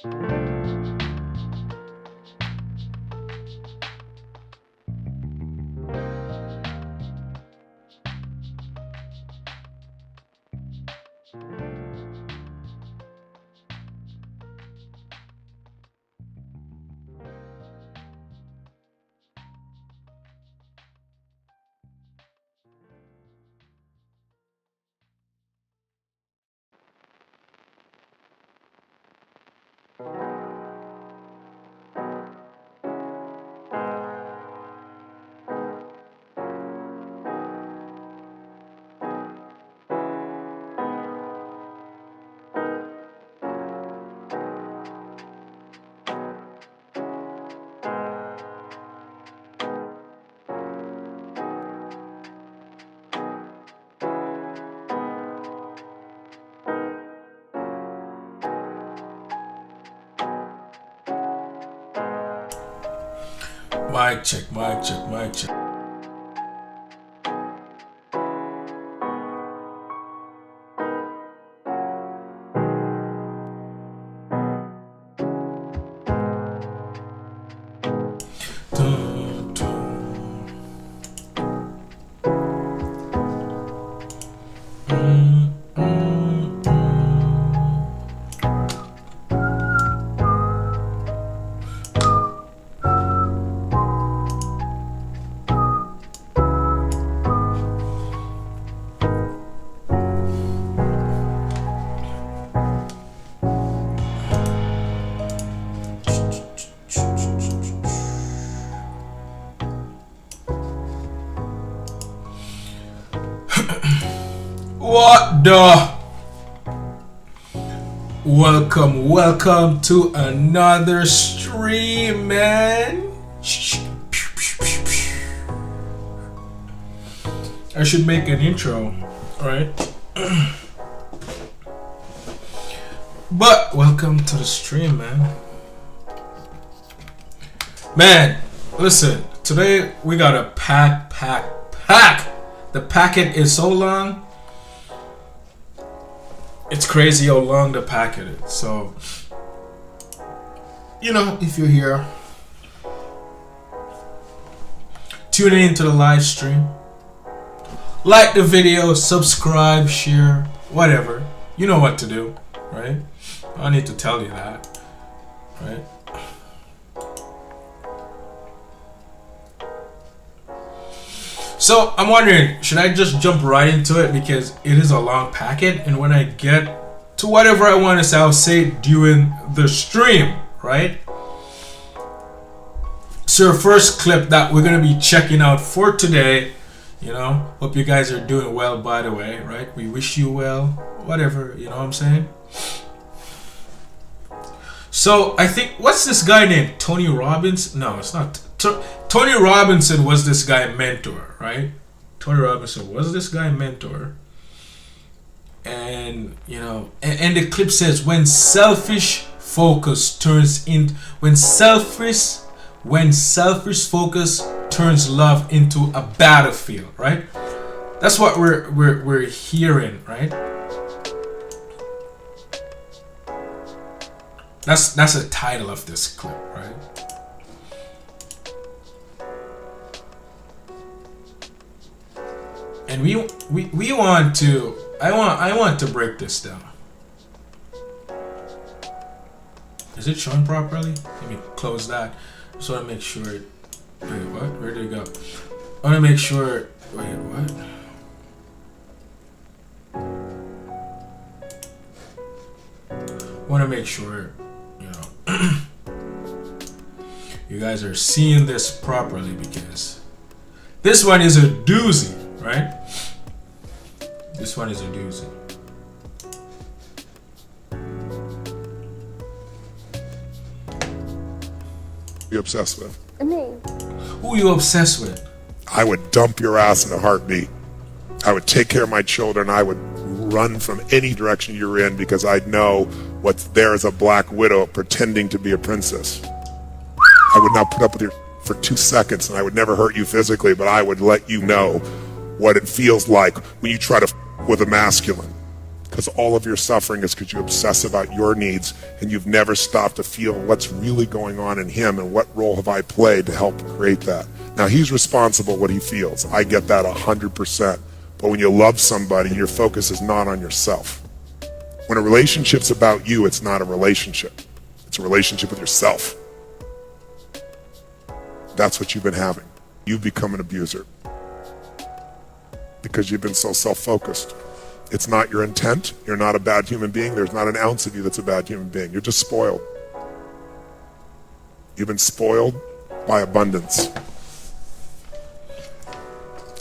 Mic check, mic check, mic check. Dun, dun. Mm, mm, mm. What the? Welcome to another stream, man. I should make an intro, right? But welcome to the stream, man. Man, listen, today we got a pack. The packet is so long. It's crazy how long the packet is. So, you know, if you're here, tune in to the live stream. Like the video, subscribe, share, whatever. You know what to do, right? I don't need to tell you that, right? So I'm wondering, should I just jump right into it because it is a long packet, and when I get to whatever I want to say, I'll say it during the stream, right? So first clip that we're gonna be checking out for today, you know, hope you guys are doing well, by the way, right? We wish you well, whatever, you know what I'm saying? So I think, what's this guy named Tony Robbins? No, it's not. Tony Robinson was this guy mentor, right? Tony Robinson was this guy mentor. And, you know, and the clip says, when selfish focus focus turns love into a battlefield, right? That's what we're hearing, right? That's the title of this clip, right? And we want to, I want to break this down. Is it showing properly? Let me close that. Just want to make sure it, wait, what? Where did it go? I want to make sure, wait, what? I want to make sure, you know, you guys are seeing this properly, because this one is a doozy, right? This one is a doozy. You obsessed with? Me. Who you obsessed with? I would dump your ass in a heartbeat. I would take care of my children. I would run from any direction you're in because I'd know what's there as a black widow pretending to be a princess. I would not put up with you for 2 seconds, and I would never hurt you physically, but I would let you know what it feels like when you try to with a masculine. because all of your suffering is because you obsess about your needs and you've never stopped to feel what's really going on in him and what role have I played to help create that. Now he's responsible what he feels. I get that 100%. But when you love somebody, your focus is not on yourself. When a relationship's about you, it's not a relationship. It's a relationship with yourself. That's what you've been having. You've become an abuser because you've been so self-focused. It's not your intent. You're not a bad human being. There's not an ounce of you that's a bad human being. You're just spoiled. You've been spoiled by abundance.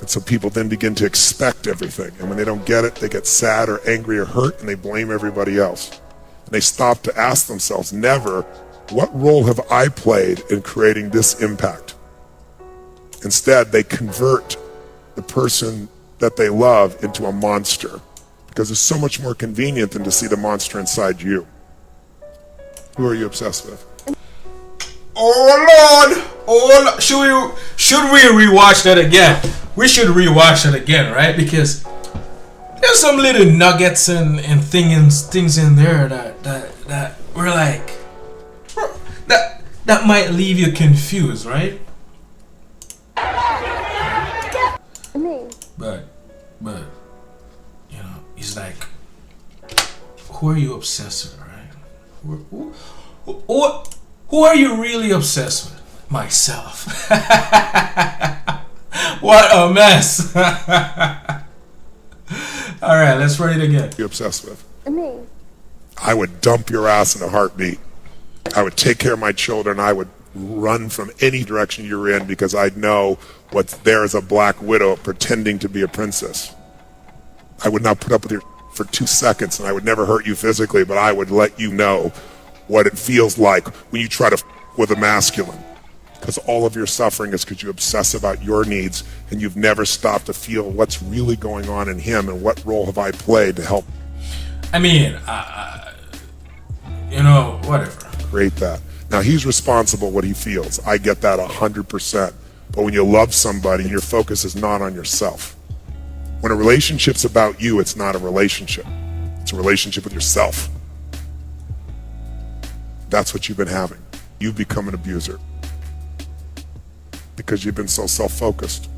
And so people then begin to expect everything. And when they don't get it, they get sad or angry or hurt and they blame everybody else. And they stop to ask themselves, never, what role have I played in creating this impact? Instead, they convert the person that they love into a monster because it's so much more convenient than to see the monster inside you. Who are you obsessed with? Oh Lord! Oh Lord. Should we rewatch that again? We should rewatch it again, right? Because there's some little nuggets and things in there that we're like that might leave you confused, right? But you know, he's like, who are you obsessed with, right? Who are you really obsessed with? Myself. What a mess. All right, let's run it again. You're obsessed with? Me. I would dump your ass in a heartbeat. I would take care of my children. I would run from any direction you're in because I know what's there is a black widow pretending to be a princess. I would not put up with you for 2 seconds, and I would never hurt you physically, but I would let you know what it feels like when you try to with a masculine. Because all of your suffering is because you obsess about your needs and you've never stopped to feel what's really going on in him and what role have I played to help. I mean, you know, whatever. Create that. Now he's responsible what he feels. I get that 100%. But when you love somebody, your focus is not on yourself. When a relationship's about you, it's not a relationship. It's a relationship with yourself. That's what you've been having. You've become an abuser because you've been so self-focused.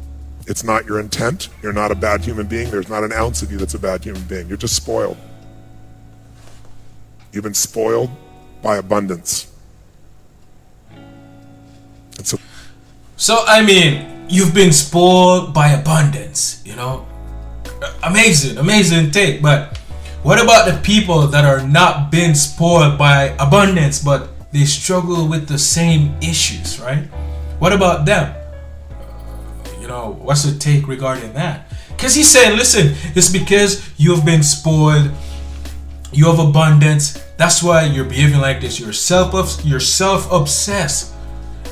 It's not your intent. You're not a bad human being. There's not an ounce of you that's a bad human being. You're just spoiled. You've been spoiled by abundance. And so I mean, you've been spoiled by abundance, you know? Amazing take, but what about the people that are not being spoiled by abundance, but they struggle with the same issues, right? What about them? You know, what's the take regarding that? Because he's saying, listen, it's because you've been spoiled, you have abundance, that's why you're behaving like this. You're self-obsessed,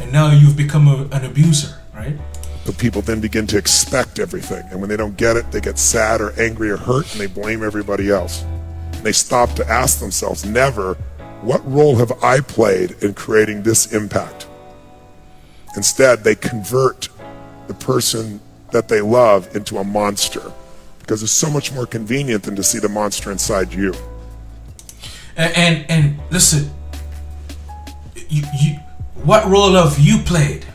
and now you've become an abuser, right? But people then begin to expect everything, and when they don't get it, they get sad or angry or hurt, and they blame everybody else. And they stop to ask themselves, never, what role have I played in creating this impact? Instead, they convert the person that they love into a monster because it's so much more convenient than to see the monster inside you. And listen, what role have you played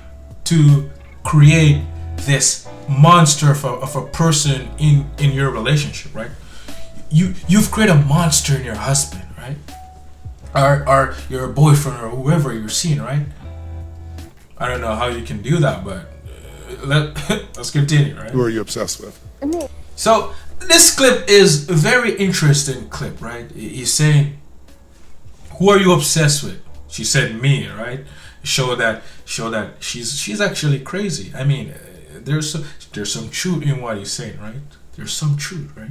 to create this monster of a person in your relationship, right? You've created a monster in your husband, right? Or your boyfriend or whoever you're seeing, right? I don't know how you can do that, but let's continue, right? Who are you obsessed with? Me. So this clip is a very interesting clip, right? He's saying, who are you obsessed with? She said me, right? Show that she's actually crazy. I mean, there's some truth in what he's saying, right? There's some truth, right?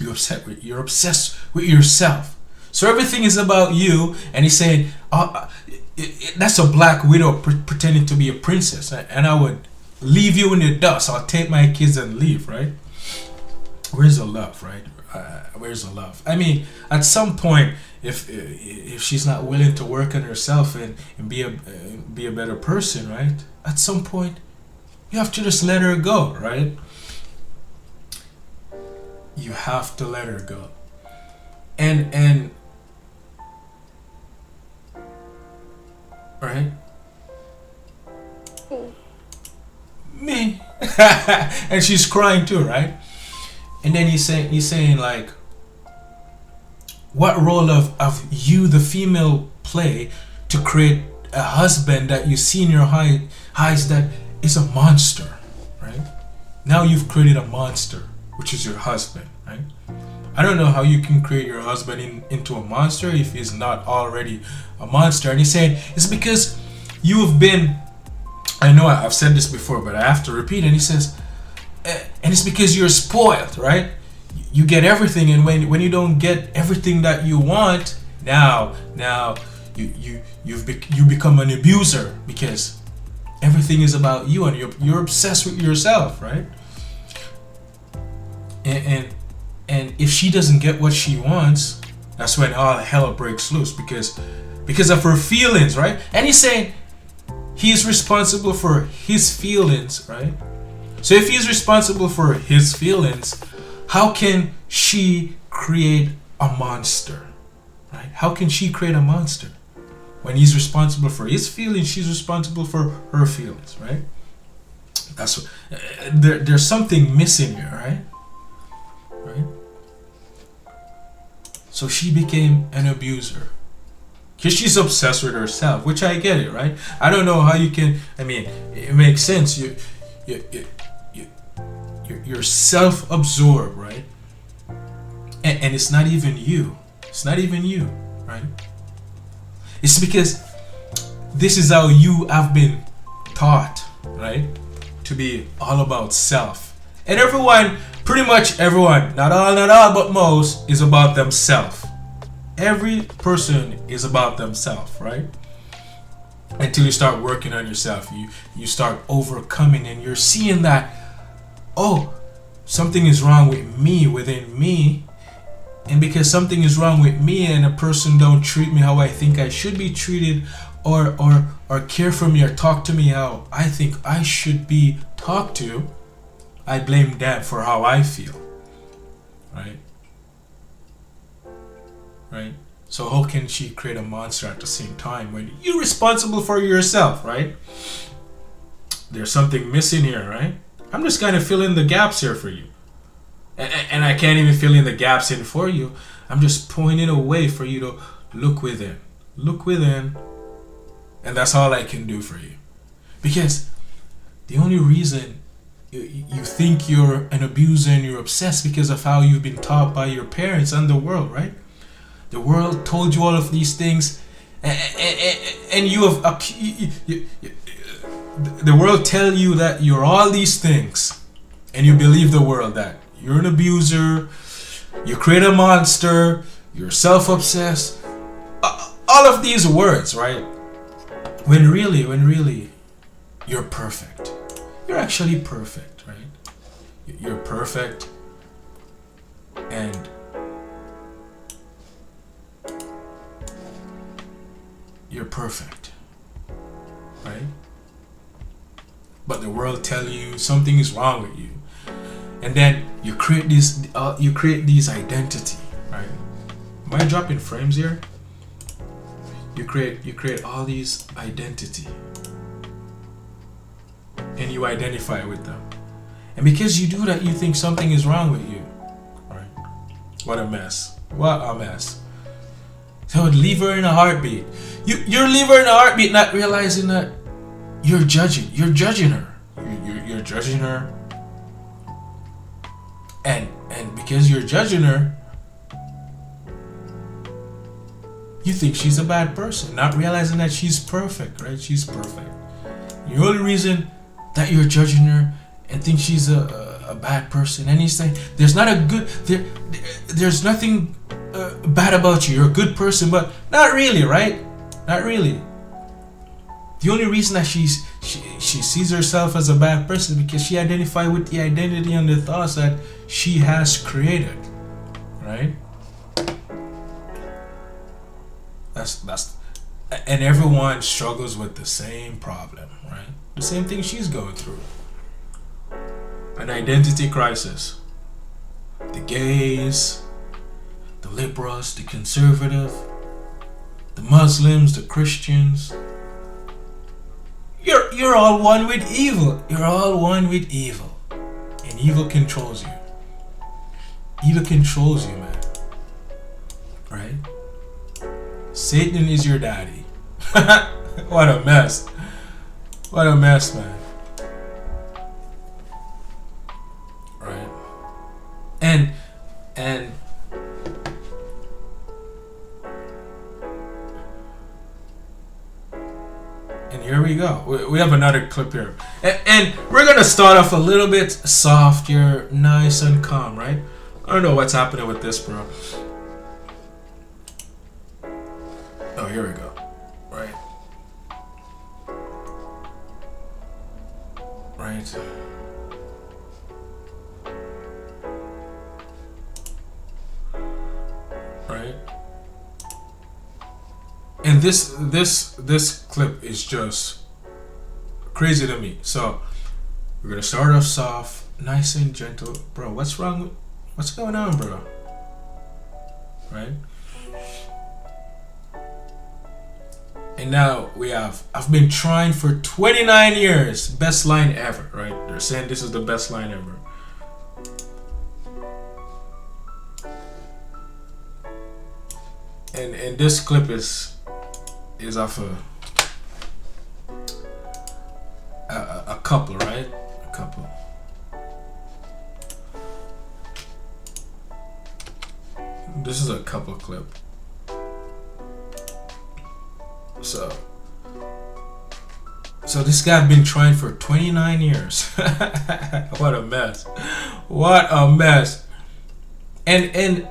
You're obsessed with yourself. So everything is about you, and he's saying, that's a black widow pretending to be a princess, and I would leave you in the dust. I'll take my kids and leave, right? Where's the love, right? Where's the love? I mean, at some point, if she's not willing to work on herself and be a better person, right? At some point, you have to just let her go, right? You have to let her go. and right, me. And she's crying too, right? And then he's saying like, what role of you, the female, play to create a husband that you see in your eyes that is a monster, right? Now you've created a monster, which is your husband, right? I don't know how you can create your husband into a monster if he's not already a monster. And he's saying it's because you have been, I know I've said this before, but I have to repeat. And he says, and it's because you're spoiled, right? You get everything, and when you don't get everything that you want, now you become an abuser because everything is about you, and you're obsessed with yourself, right? And if she doesn't get what she wants, that's when all hell breaks loose because of her feelings, right? And he's saying he's responsible for his feelings, right? So if he's responsible for his feelings, how can she create a monster, right? How can she create a monster when he's responsible for his feelings? She's responsible for her feelings, right? That's what, there's something missing here, right? Right? So she became an abuser because she's obsessed with herself, which I get it, right? I don't know how you can. I mean, it makes sense. You're self-absorbed, right? And it's not even you. It's not even you, right? It's because this is how you have been taught, right? To be all about self. And everyone, pretty much everyone, not all, but most, is about themselves. Every person is about themselves, right? Until you start working on yourself, you start overcoming, and you're seeing that, oh, something is wrong with me, within me. And because something is wrong with me and a person don't treat me how I think I should be treated, or care for me, or talk to me how I think I should be talked to, I blame them for how I feel. Right? Right? So how can she create a monster at the same time when you're responsible for yourself, right? There's something missing here, right? I'm just kind of filling the gaps here for you. And I can't even fill in the gaps in for you. I'm just pointing a way for you to look within. Look within. And that's all I can do for you. Because the only reason you think you're an abuser and you're obsessed because of how you've been taught by your parents and the world, right? The world told you all of these things, and you have the world tell you that you're all these things, and you believe the world that you're an abuser, you create a monster, you're self-obsessed, all of these words, right? When really, you're perfect. You're actually perfect, right? You're perfect, and you're perfect, right? But the world tell you something is wrong with you, and then you create these identity, right? Am I dropping frames here? You create all these identity, and you identify with them, and because you do that, you think something is wrong with you, right? What a mess! What a mess! So leave her in a heartbeat. You're leave her in a heartbeat, not realizing that you're judging her. You're judging her, and because you're judging her, you think she's a bad person, not realizing that she's perfect, right? She's perfect. The only reason that you're judging her and think she's a bad person, and he's saying there's nothing bad about you. You're a good person, but not really, right? Not really. The only reason that she sees herself as a bad person is because she identifies with the identity and the thoughts that she has created, right? That's and everyone struggles with the same problem, right? The same thing she's going through. An identity crisis. The gays, the liberals, the conservative, the Muslims, the Christians. You're all one with evil. You're all one with evil. And evil controls you. Evil controls you, man. Right? Satan is your daddy. What a mess. What a mess, man. Right? And here we go. We have another clip here. And we're going to start off a little bit softer, nice and calm, right? I don't know what's happening with this, bro. Oh, here we go. Right. Right. Right. And this clip is just crazy to me. So we're gonna start off soft, nice and gentle. Bro, what's wrong? What's going on, bro? Right? And now we have, I've been trying for 29 years. Best line ever, right? They're saying this is the best line ever. And this clip is of a couple, right? A couple. This is a couple clip. So this guy been trying for 29 years. What a mess. What a mess. And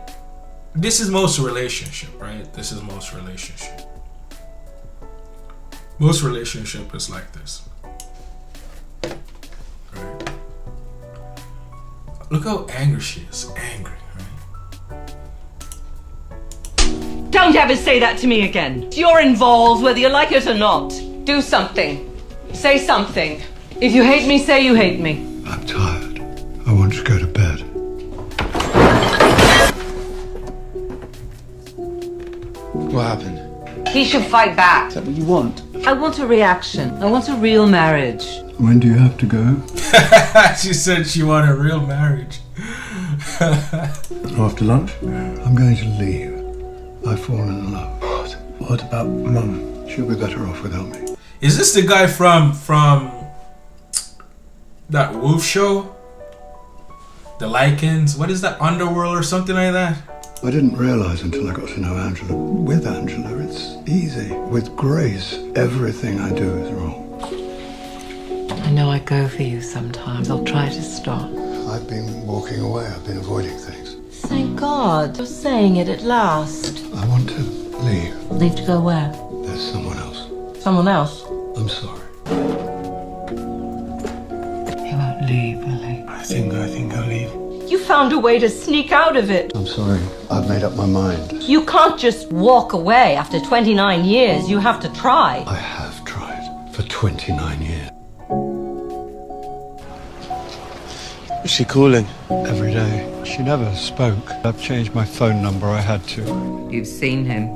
this is most relationship, right? This is most relationship. Most relationship is like this. Right? Look how angry she is. Angry, right? Don't ever say that to me again. You're involved, whether you like it or not. Do something. Say something. If you hate me, say you hate me. I'm tired. I want to go to bed. What happened? He should fight back. Is that what you want? I want a reaction. I want a real marriage. When do you have to go? She said she wanted a real marriage. After lunch? I'm going to leave. I've fallen in love. What about Mum? She'll be better off without me. Is this the guy from that Wolf show? The Lycans? What is that? Underworld or something like that? I didn't realize until I got to know Angela. With Angela, it's easy. With Grace, everything I do is wrong. I know I go for you sometimes. I'll try to stop. I've been walking away. I've been avoiding things. Thank God. You're saying it at last. I want to leave. Leave to go where? There's someone else. Someone else? I'm sorry. He won't leave, will he? I think I'll leave. You found a way to sneak out of it. I'm sorry. I've made up my mind. You can't just walk away after 29 years. You have to try. I have tried for 29 years. Is she calling? Every day. She never spoke. I've changed my phone number. I had to. You've seen him.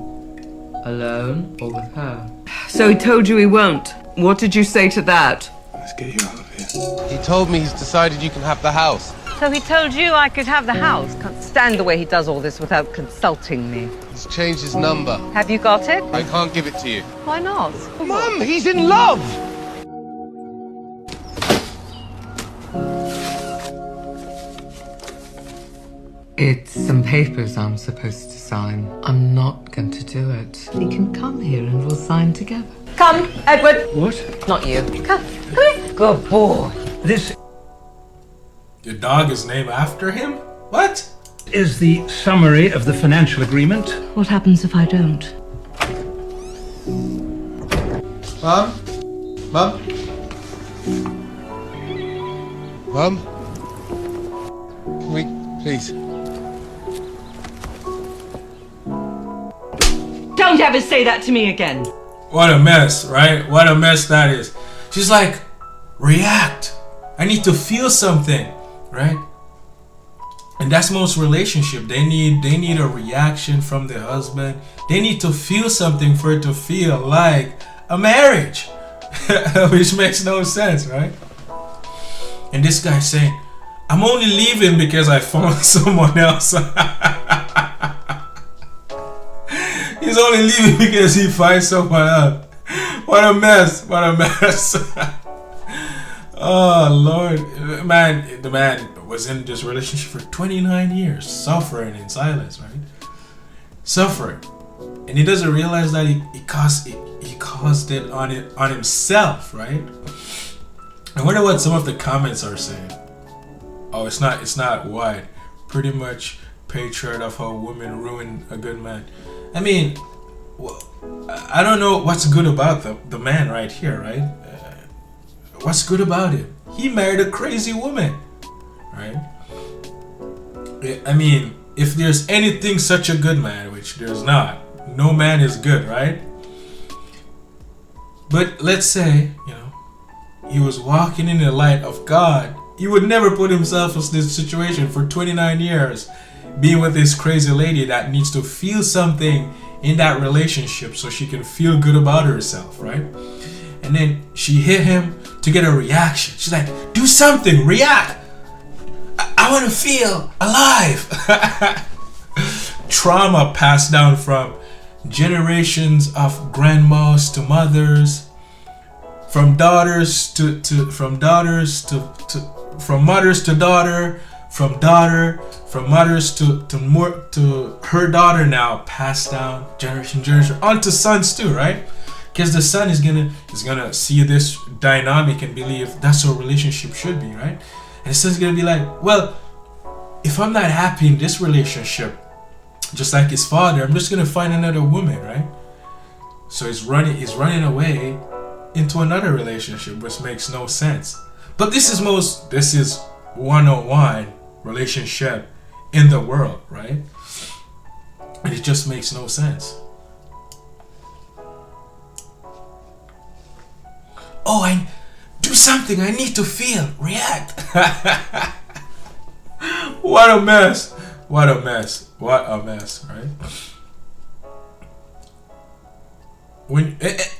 Alone or with her? So he told you he won't. What did you say to that? Let's get you out of here. He told me he's decided you can have the house. So he told you I could have the house. Can't stand the way he does all this without consulting me. He's changed his number. Have you got it? I can't give it to you. Why not? Mum, he's in love! It's some papers I'm supposed to sign. I'm not going to do it. He can come here and we'll sign together. Come, Edward. What? Not you. Come here. Good boy. This Your dog is named after him? What? is the summary of the financial agreement. What happens if I don't? Mum? Mum? Mum? Can we, please? Don't ever say that to me again. What a mess, right? What a mess that is. She's like, react. I need to feel something, right? And that's most relationship. They need a reaction from the husband. They need to feel something for it to feel like a marriage. Which makes no sense, right? And this guy's saying, I'm only leaving because I found someone else. He's only leaving because he finds someone else. What a mess. What a mess. Oh, Lord. Man, the man was in this relationship for 29 years, suffering in silence, right? Suffering. And he doesn't realize that he caused it on himself, right? I wonder what some of the comments are saying. Oh, it's not wide. Pretty much patriarch of how women ruin a good man. I mean, well, I don't know what's good about the man right here, right? What's good about it? He married a crazy woman, right? I mean, if there's anything such a good man, which there's not, no man is good, right? But let's say, he was walking in the light of God. He would never put himself in this situation for 29 years, being with this crazy lady that needs to feel something in that relationship so she can feel good about herself, right? And then she hit him to get a reaction. She's like, do something, react. I want to feel alive. Trauma passed down from generations of grandmas to mothers, from mothers to daughter, from mothers to her daughter, now passed down generation onto sons too, right? Because the son is gonna see this dynamic and believe that's how a relationship should be, right? And the son's gonna be like, well, if I'm not happy in this relationship, just like his father, I'm just gonna find another woman, right? So he's running away into another relationship, which makes no sense. But this is 101 relationship in the world, right? And it just makes no sense. Oh, I do something. I need to feel, react. What a mess. What a mess. What a mess, right? When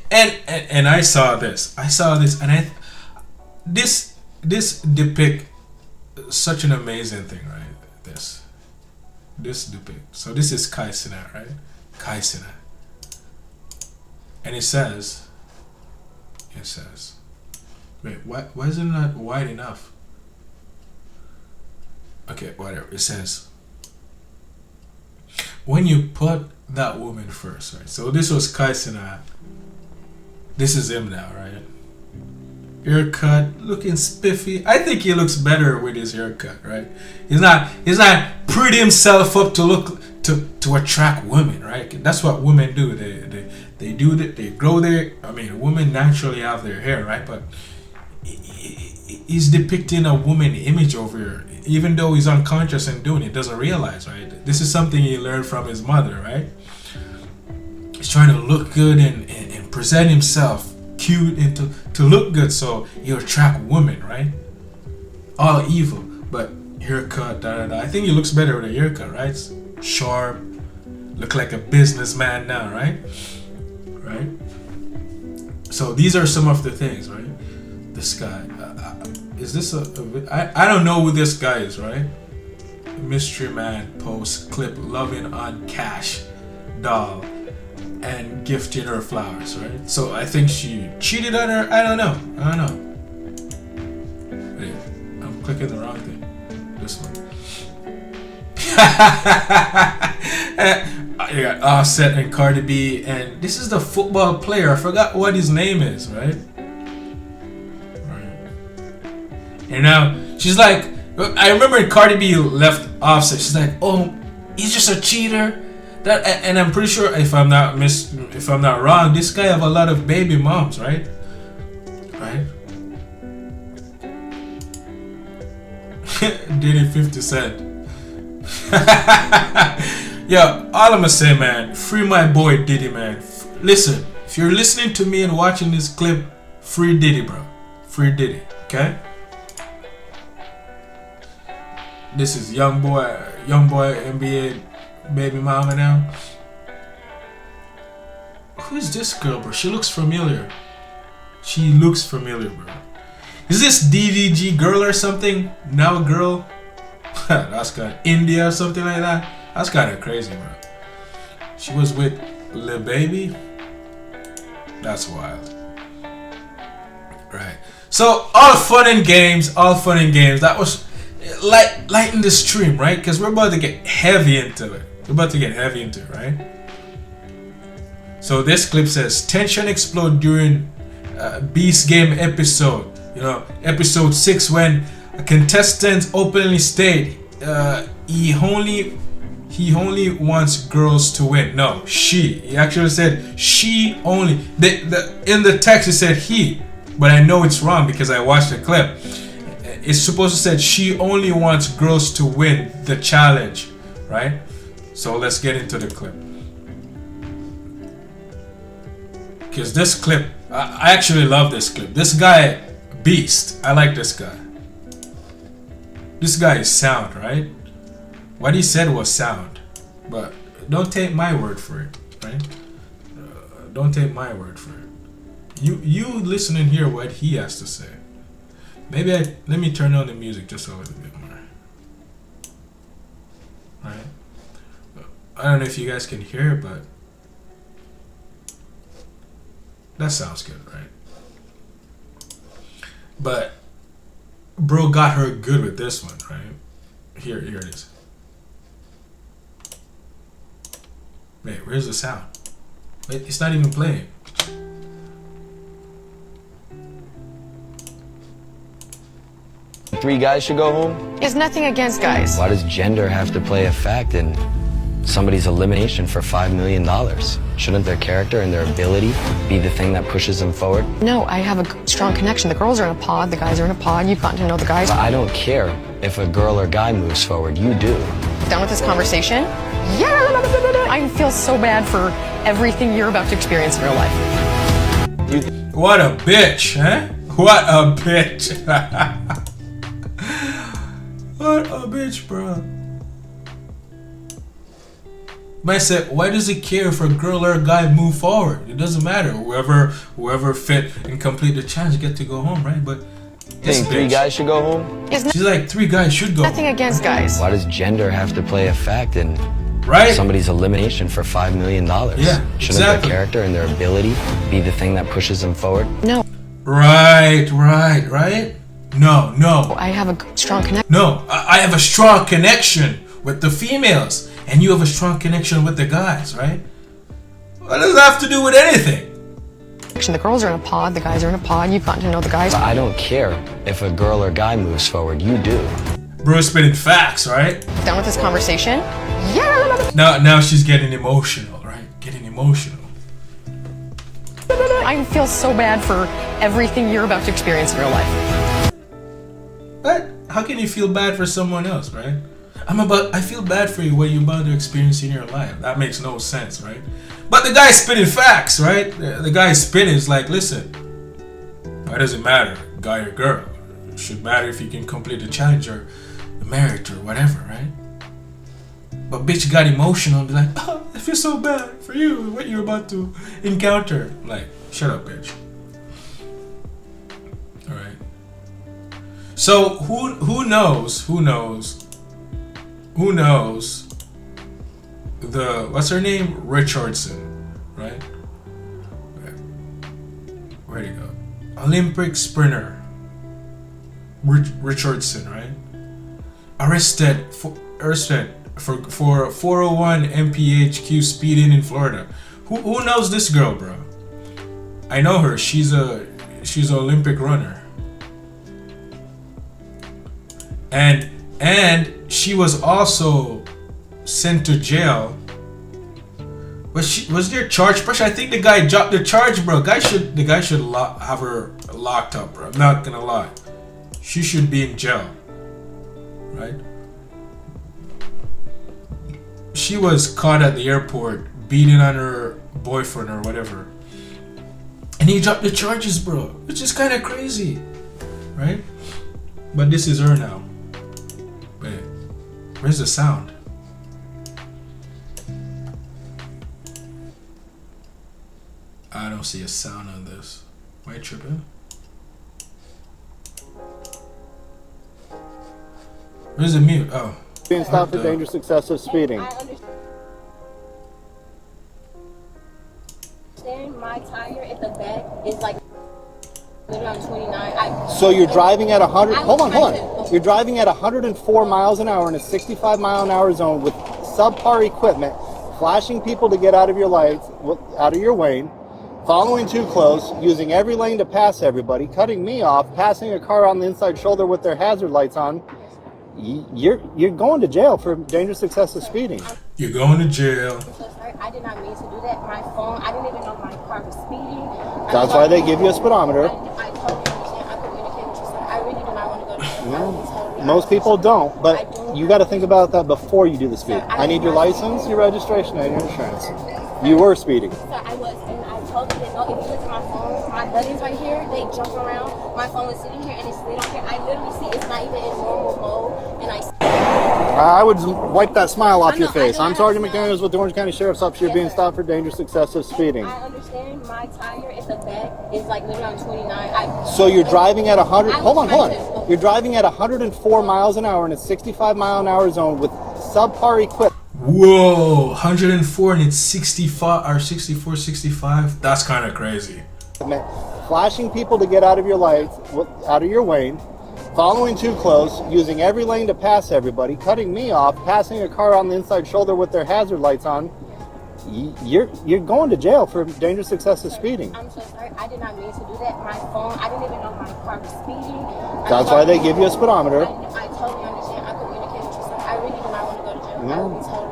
and I saw this, and this depict such an amazing thing, right? This depict. So this is Kai Cenat, right? Kai Cenat, and it says, wait, why is it not wide enough? Okay, whatever. It says, when you put that woman first, right? So this was Kai Cenat. This is him now, right? Haircut, looking spiffy. I think he looks better with his haircut, right? He's not pretty himself up to look to attract women, right? That's what women do. They do that. They grow their. I mean, women naturally have their hair, right? But he's depicting a woman image over here, even though he's unconscious and doing it, doesn't realize, right? This is something he learned from his mother, right? He's trying to look good and present himself cute and to look good, so you attract women, right? All evil, but haircut, I think he looks better with a haircut, right? Sharp, look like a businessman now, right? Right? So these are some of the things, right? This guy, is this I don't know who this guy is, right? Mystery man posts clip loving on Cash doll and gifting her flowers, right? So I think she cheated on her. I don't know. Wait, I'm clicking the wrong thing. This one. You got Offset and Cardi B, and this is the football player. I forgot what his name is, right? And now she's like, I remember Cardi B left Offset. She's like, oh, he's just a cheater. And I'm pretty sure, if I'm not wrong, this guy have a lot of baby moms, right? Right? Diddy 50 Cent. Yo, all I'ma say, man, free my boy Diddy, man. Listen, if you're listening to me and watching this clip, free Diddy, bro. Free Diddy, okay? This is young boy NBA baby mama now. Who is this girl, bro? She looks familiar. She looks familiar, bro. Is this DDG girl or something? Now girl? That's kind of India or something like that. That's kind of crazy, bro. She was with Lil Baby. That's wild. Right. So all fun and games. That was lighten the stream, right? Because we're about to get heavy into it. Right? So this clip says tension explode during Beast Game episode. You know, episode 6 when a contestant openly state he only wants girls to win. No, she. He actually said she only. In the text it said he, but I know it's wrong because I watched the clip. It's supposed to say she only wants girls to win the challenge, right? So let's get into the clip. Because this clip, I actually love this clip. This guy, Beast. I like this guy. This guy is sound, right? What he said was sound, but don't take my word for it, right? Don't take my word for it. You listen and hear what he has to say. Maybe let me turn on the music just a little bit more. Right? I don't know if you guys can hear it, but that sounds good, right? But bro got her good with this one, right? Here it is. Wait, where's the sound? Wait, it's not even playing. Three guys should go home? There's nothing against guys. Why does gender have to play a fact in somebody's elimination for $5 million? Shouldn't their character and their ability be the thing that pushes them forward? No, I have a strong connection. The girls are in a pod, the guys are in a pod. You've gotten to know the guys. I don't care if a girl or guy moves forward. You do. Done with this conversation? Yeah! I feel so bad for everything you're about to experience in your life. What a bitch, huh? What a bitch. What a bitch, bro. I said, why does it care if a girl or a guy move forward? It doesn't matter. Whoever fit and complete the challenge get to go home, right? But this think three bitch, guys should go home? she's like, 3 guys should go Nothing home. against guys. Why does gender have to play a fact in Right? somebody's elimination for $5 million? Yeah, Shouldn't exactly. their character and their ability be the thing that pushes them forward? No, Right? No. I have a strong connection. No, I have a strong connection with the females, and you have a strong connection with the guys, right? What does that have to do with anything? The girls are in a pod, the guys are in a pod. You've gotten to know the guys. I don't care if a girl or guy moves forward. You do. Bro, spitting facts, right? Done with this conversation? Yeah! Now she's getting emotional, right? Getting emotional. I feel so bad for everything you're about to experience in your life. But how can you feel bad for someone else, right? I feel bad for you what you're about to experience in your life. That makes no sense, right? But the guy's spitting facts, right? The guy's spitting is like, listen, why does it matter, guy or girl? It should matter if you can complete the challenge or the merit or whatever, right? But bitch got emotional and be like, oh, I feel so bad for you, what you're about to encounter. I'm like, shut up, bitch. Alright. So who knows the, what's her name? Richardson, right? Where'd he go? Olympic sprinter Richardson, right? Arrested for 401 mph speeding in Florida. Who knows this girl, bro? I know her. She's an Olympic runner. And she was also sent to jail. Was there charge pressure? I think the guy dropped the charge, bro. The guy should have her locked up, bro. I'm not gonna lie. She should be in jail, right? She was caught at the airport beating on her boyfriend or whatever, and he dropped the charges, bro. Which is kind of crazy, right? But this is her now. But Where's the sound? I don't see a sound on this. Am I tripping? Where's the mute? Oh. Being stopped for dangerous excessive speeding. My tire at the back is like literally on 29. So you're driving at 100. Hold on. You're driving at 104 miles an hour in a 65 mile an hour zone with subpar equipment, flashing people to get out of your lights, out of your lane, following too close, using every lane to pass everybody, cutting me off, passing a car on the inside shoulder with their hazard lights on. You're going to jail for dangerous excessive speeding. You're going to jail. I'm so sorry. I did not mean to do that. My phone, I didn't even know my car was speeding. That's why they give you a speedometer. I totally understand. I communicate with you, sir. I really do not want to go to jail. Most people don't, but you got to think about that before you do the speed. I need your license, your registration, and your insurance. You were speeding. Sir, I was, and I totally didn't know. If you look at my phone, my buttons right here, they jump around. My phone is sitting here, and it's lit on here. I literally see it's not even in normal mode, and I would wipe that smile off your face. I'm Sergeant McDaniels with the Orange County Sheriff's Office. You're being stopped for dangerous excessive speeding. I understand. My tire at the back is like literally on 29. So you're driving at 100. Hold on. You're driving at 104 miles an hour in a 65 mile an hour zone with subpar equipment. Whoa, 104 and it's 65 or 64, 65. That's kind of crazy. Flashing people to get out of your lights, out of your lane, following too close, using every lane to pass everybody, cutting me off, passing a car on the inside shoulder with their hazard lights on. You're going to jail for dangerous excessive speeding. I'm so sorry. I did not mean to do that. My phone, I didn't even know my car was speeding. That's why they give you a speedometer. I totally understand. I communicate with you, sir. I really do not want to go to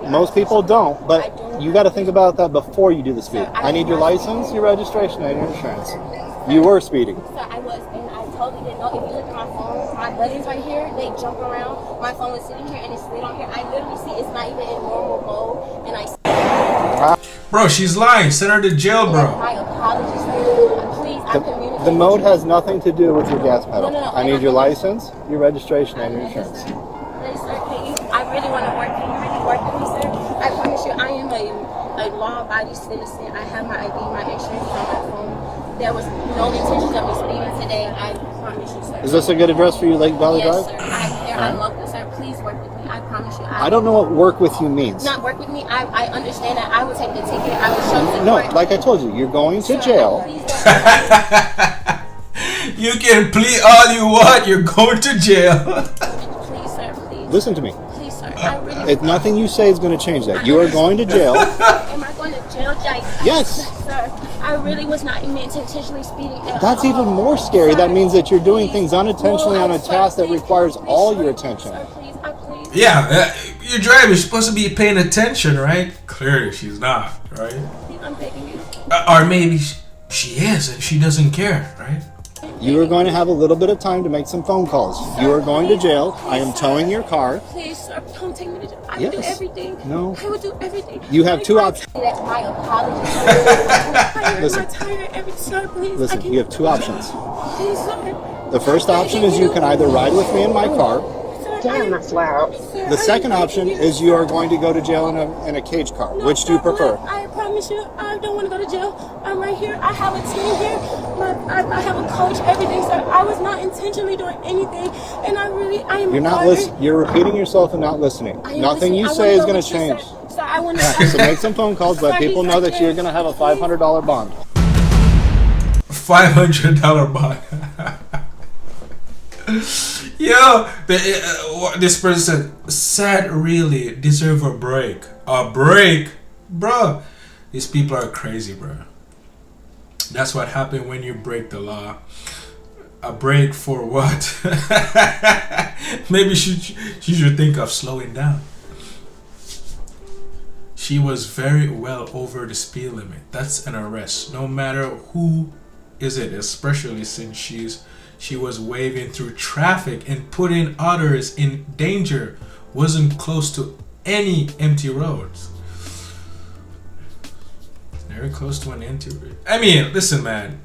jail. Most people don't, but you got to think about that before you do the speed. I need your license, your registration, and your insurance. You were speeding. Sir, I was, and I totally didn't know. If you look at my phone, my buttons right here, they jump around. My phone is sitting here, and it's lit on here. I literally see it's not even in normal mode, and Bro, she's lying. Send her to jail, bro. My apologies, sir. Please, I'm communicating. The mode has nothing to do with your gas pedal. No. I need your license, your registration, and your insurance. Please, sir, I really want to work. Can you really work with me, sir? I promise you, I am a law-abiding citizen. I have my ID, my insurance on my phone. There was no intention of me speeding today. I promise you, sir. Is this a good address for you, Lake Valley Yes, Drive? sir. I'm local, sir. Please work with me. I promise you. I don't know what work with you means. Not work with me. I understand that. I will take the ticket. I will show the No, court. like I told you, you're going to jail. You can plead all you want. You're going to jail. Please, sir. Please. Listen to me. Please, sir. I really. It's nothing you say is going to change that. You are going to jail. Am I going to jail, Jake? Yes. Sir, I really was not intentionally speeding at That's all. even more scary. That means that you're doing things Please. unintentionally on a task that requires all your attention. Sir, please. Yeah, you're driving. You're supposed to be paying attention, right? Clearly, she's not, right? I'm begging you. Or maybe she is and she doesn't care, right? You are going to have a little bit of time to make some phone calls. You are going to jail. I am towing your car. Please, sir, don't take me to jail. I will do Yes. everything. No. I will do everything. You have two options. That's my apology. Listen. My tire, every sir, please. Listen, you have two options. Please, sir. The first option is you can either ride with me in my car. Damn, that's loud. The second option is you are going to go to jail in a cage car. Which do you prefer? I promise you, I don't want to go to jail. I'm right here. I have a team here. I have a coach, everything, sir. I was not intentionally doing anything, and I am. You're not listening. You're repeating yourself and not listening. Nothing you say is going to change. So I want So make some phone calls. Let people know that you're going to have a $500 bond. $500 bond. Yo, this person said really deserve a break. A break, bro. These people are crazy, bro. That's what happened when you break the law. A break for what? Maybe she should think of slowing down. She was very well over the speed limit. That's an arrest, no matter who is it, especially since she was waving through traffic and putting others in danger. Wasn't close to any empty roads. Very close to an empty road. I mean, listen, man.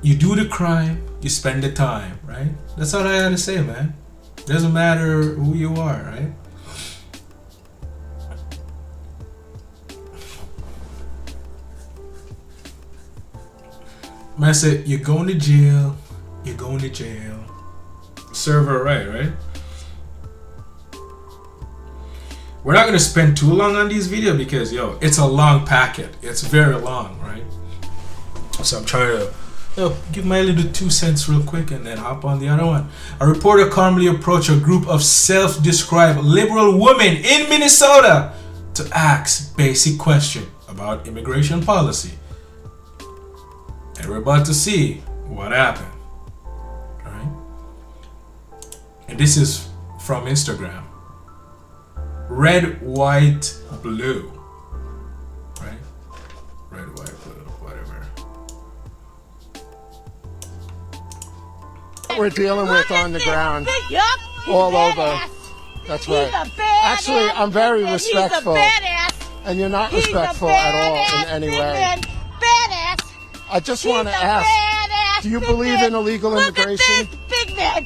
You do the crime, you spend the time, right? That's all I gotta say, man. Doesn't matter who you are, right? Man said, you're going to jail. You're going to jail. Serve her right? We're not going to spend too long on these videos because, yo, it's a long packet. It's very long, right? So I'm trying to give my little 2 cents real quick and then hop on the other one. A reporter calmly approached a group of self-described liberal women in Minnesota to ask basic question about immigration policy. And we're about to see what happened. Alright? And this is from Instagram. Red, white, blue. Right? Red, white, blue, whatever. We're dealing with on the ground all over. That's right. Actually, I'm very respectful. And you're not respectful at all in any way. I just want to ask, do you believe in illegal immigration?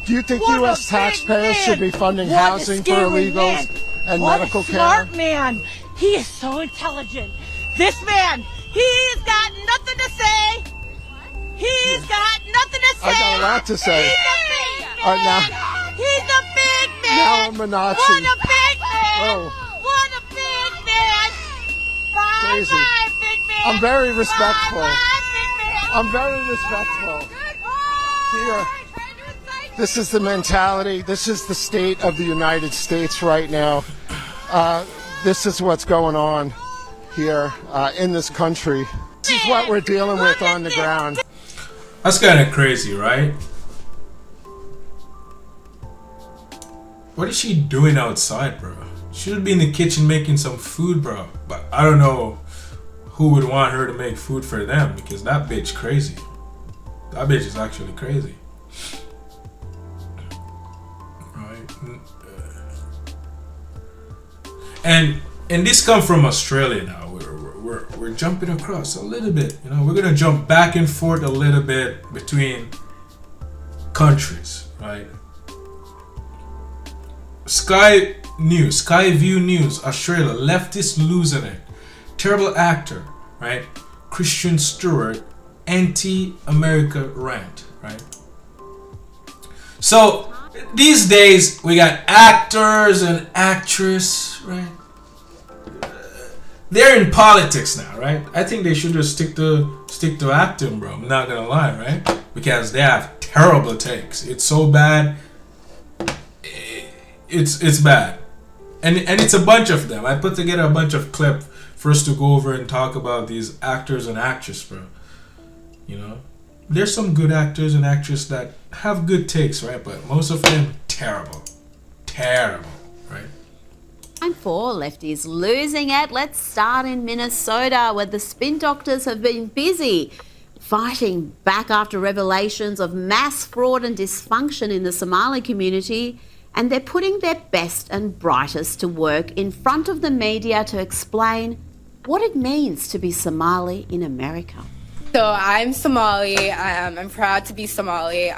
Do you think U.S. taxpayers should be funding housing for illegals and medical care? Smart man. He is so intelligent. This man, he's got nothing to say. He's got nothing to say. I got a lot to say. He's a big man. Now, he's a big man. now I'm a Nazi. What a big man. Oh. What a big man. Bye, Crazy. bye, big man. I'm very respectful. Bye, big man. I'm very respectful. Here, this is the mentality. This is the state of the United States right now. This is what's going on here in this country. This is what we're dealing with on the ground. That's kind of crazy, right? What is she doing outside, bro? She should be in the kitchen making some food, bro. But I don't know who would want her to make food for them because that bitch crazy. That bitch is actually crazy. Right? And this come from Australia now. We're jumping across a little bit. You know, we're gonna jump back and forth a little bit between countries, right? Skyview News, Australia, leftist losing it. Terrible actor, right? Christian Stewart, anti-America rant, right? So these days we got actors and actresses, right? They're in politics now, right? I think they should just stick to acting, bro. I'm not gonna lie, right? Because they have terrible takes. It's so bad. It's bad, and it's a bunch of them. I put together a bunch of clips for us to go over and talk about these actors and actresses, bro. You know, there's some good actors and actresses that have good takes, right? But most of them terrible, right? Time for Lefties Losing It. Let's start in Minnesota, where the spin doctors have been busy fighting back after revelations of mass fraud and dysfunction in the Somali community, and they're putting their best and brightest to work in front of the media to explain what it means to be Somali in America. So I'm Somali. I'm proud to be Somali.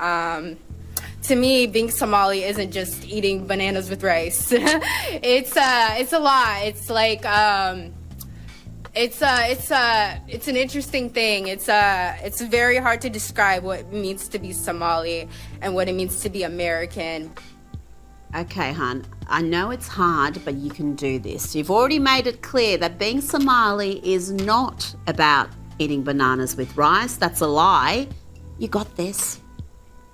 To me, being Somali isn't just eating bananas with rice. It's a lot. It's like it's an interesting thing. It's very hard to describe what it means to be Somali and what it means to be American. Okay, hon, I know it's hard, but you can do this. You've already made it clear that being Somali is not about eating bananas with rice. That's a lie. You got this.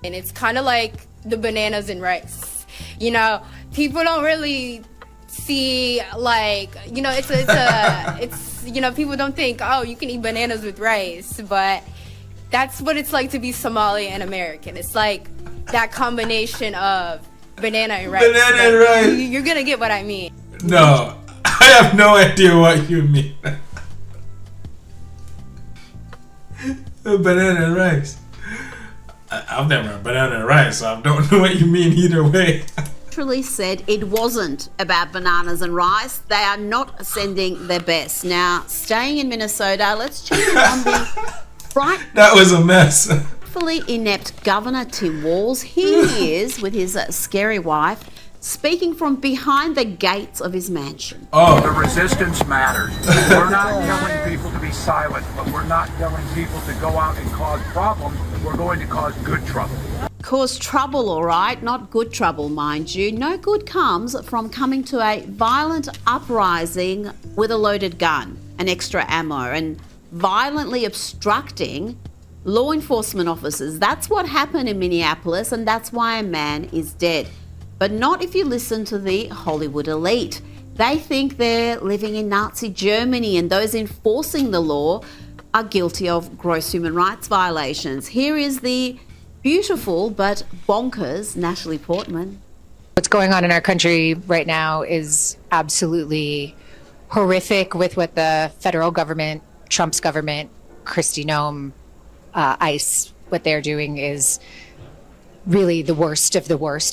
And it's kind of like the bananas and rice. You know, people don't really see, like, you know, it's you know, people don't think, oh, you can eat bananas with rice, but that's what it's like to be Somali and American. It's like that combination of banana and rice. Banana and rice. You're gonna get what I mean. No, I have no idea what you mean. Banana and rice. I've never had banana and rice, so I don't know what you mean either way. Literally said it wasn't about bananas and rice. They are not sending their best. Now, staying in Minnesota, let's check in on the That was a mess. Fully inept Governor Tim Walz. Here he is with his scary wife speaking from behind the gates of his mansion. The resistance matters. We're not telling people to be silent, but we're not telling people to go out and cause problems. We're going to cause good trouble. Cause trouble, all right, not good trouble, mind you. No good comes from coming to a violent uprising with a loaded gun and extra ammo and violently obstructing law enforcement officers. That's what happened in Minneapolis, and that's why a man is dead. But not if you listen to the Hollywood elite. They think they're living in Nazi Germany, and those enforcing the law are guilty of gross human rights violations. Here is the beautiful but bonkers Natalie Portman. What's going on in our country right now is absolutely horrific with what the federal government, Trump's government, Kristi Noem, ICE, what they're doing is really the worst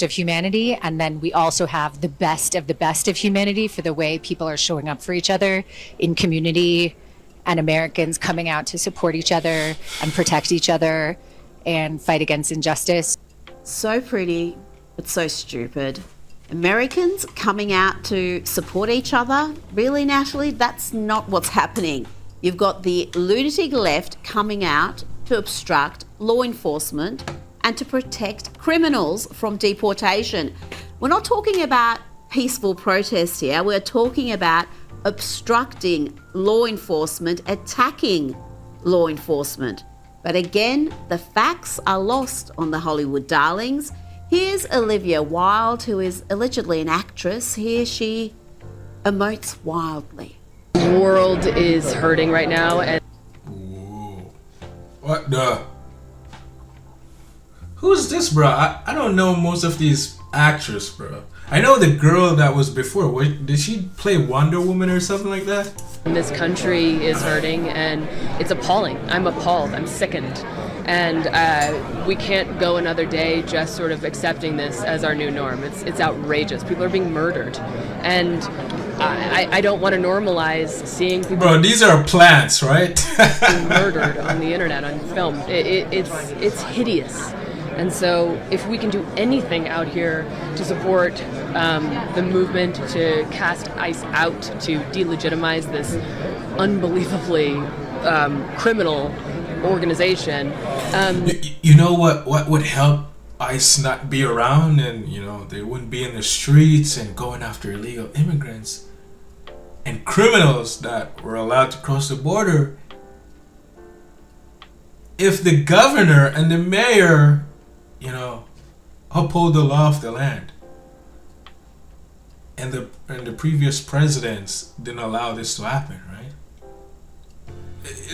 of humanity. And then we also have the best of humanity for the way people are showing up for each other in community and Americans coming out to support each other and protect each other and fight against injustice. So pretty, but so stupid. Americans coming out to support each other? Really, Natalie? That's not what's happening. You've got the lunatic left coming out to obstruct law enforcement and to protect criminals from deportation. We're not talking about peaceful protests here. We're talking about obstructing law enforcement, attacking law enforcement. But again, the facts are lost on the Hollywood darlings. Here's Olivia Wilde, who is allegedly an actress. Here she emotes wildly. The world is hurting right now. And What the? Who's this, bro? I don't know most of these actors, bro. I know the girl that was before. Did she play Wonder Woman or something like that? this country is hurting, and it's appalling. I'm appalled. I'm sickened. And we can't go another day just sort of accepting this as our new norm. It's outrageous. People are being murdered. And I don't want to normalize seeing people... Bro, these are plants, right? being murdered on the internet, on film. It's hideous. And so if we can do anything out here to support the movement to cast ICE out, to delegitimize this unbelievably criminal organization. You know what would help ICE not be around, and they wouldn't be in the streets and going after illegal immigrants and criminals that were allowed to cross the border? If the governor and the mayor uphold the law of the land, and the previous presidents didn't allow this to happen, right?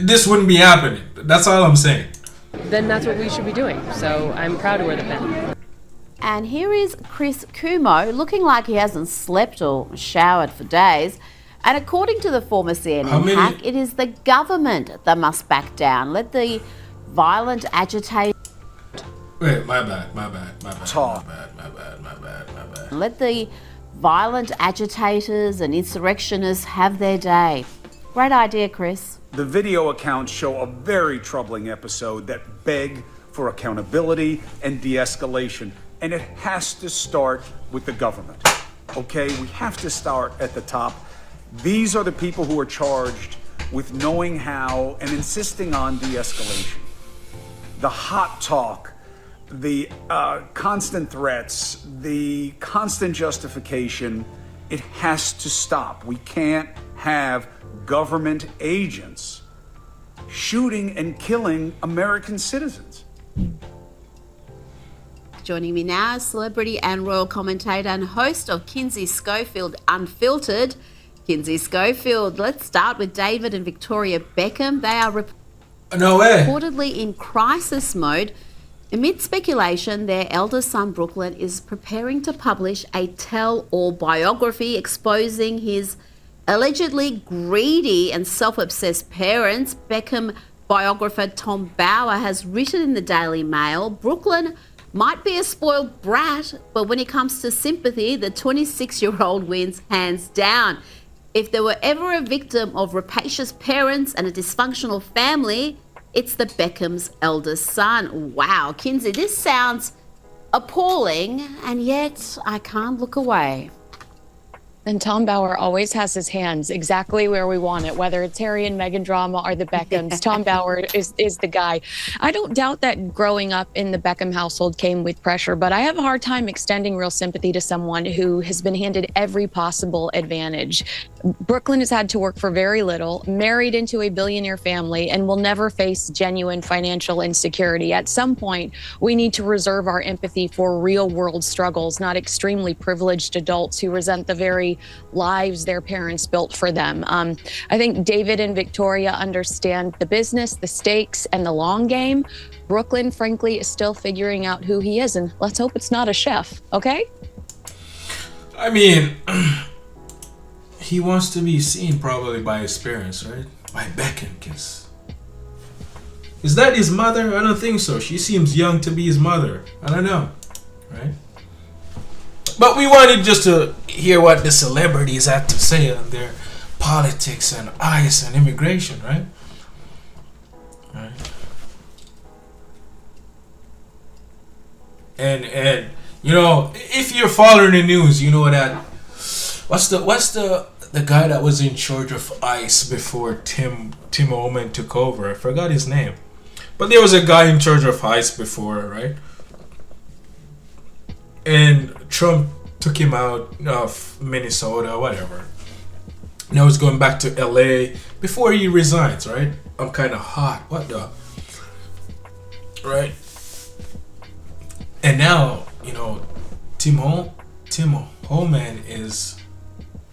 This wouldn't be happening. That's all I'm saying. Then that's what we should be doing. So I'm proud to wear the pin. And here is Chris Cuomo, looking like he hasn't slept or showered for days. And according to the former CNN hack, it is the government that must back down. Let the violent agitators... Wait, my bad. Let the violent agitators and insurrectionists have their day. Great idea, Chris. The video accounts show a very troubling episode that beg for accountability and de-escalation. And it has to start with the government. Okay, we have to start at the top. These are the people who are charged with knowing how and insisting on de-escalation. The hot talk, the constant threats, the constant justification, it has to stop. We can't have government agents shooting and killing American citizens. Joining me now is celebrity and royal commentator and host of Kinsey Schofield Unfiltered. Kinsey Schofield, let's start with David and Victoria Beckham. They are reportedly in crisis mode. Amid speculation, their eldest son Brooklyn is preparing to publish a tell-all biography exposing his allegedly greedy and self-obsessed parents. Beckham biographer Tom Bauer has written in the Daily Mail, Brooklyn might be a spoiled brat, but when it comes to sympathy, the 26-year-old wins hands down. If there were ever a victim of rapacious parents and a dysfunctional family, it's the Beckham's eldest son. Wow, Kinsey, this sounds appalling, and yet I can't look away. And Tom Bauer always has his hands exactly where we want it, whether it's Harry and Meghan drama or the Beckhams. Tom Bauer is the guy. I don't doubt that growing up in the Beckham household came with pressure, but I have a hard time extending real sympathy to someone who has been handed every possible advantage. Brooklyn has had to work for very little, married into a billionaire family, and will never face genuine financial insecurity. At some point, we need to reserve our empathy for real world struggles, not extremely privileged adults who resent the very lives their parents built for them. I think David and Victoria understand the business, the stakes, and the long game. Brooklyn, frankly, is still figuring out who he is, and let's hope it's not a chef, okay? I mean, he wants to be seen probably by his parents, right? By Beckham kids. Is that his mother? I don't think so. She seems young to be his mother. I don't know, right? But we wanted just to hear what the celebrities had to say on their politics and ICE and immigration, right? Right. And you know, if you're following the news, you know that what's the guy that was in charge of ICE before Tim Homan took over? I forgot his name. But there was a guy in charge of ICE before, right? And Trump took him out of Minnesota, whatever. Now he's going back to LA before he resigns, right? I'm kind of hot. What the? Right? And now, you know, Tim Homan is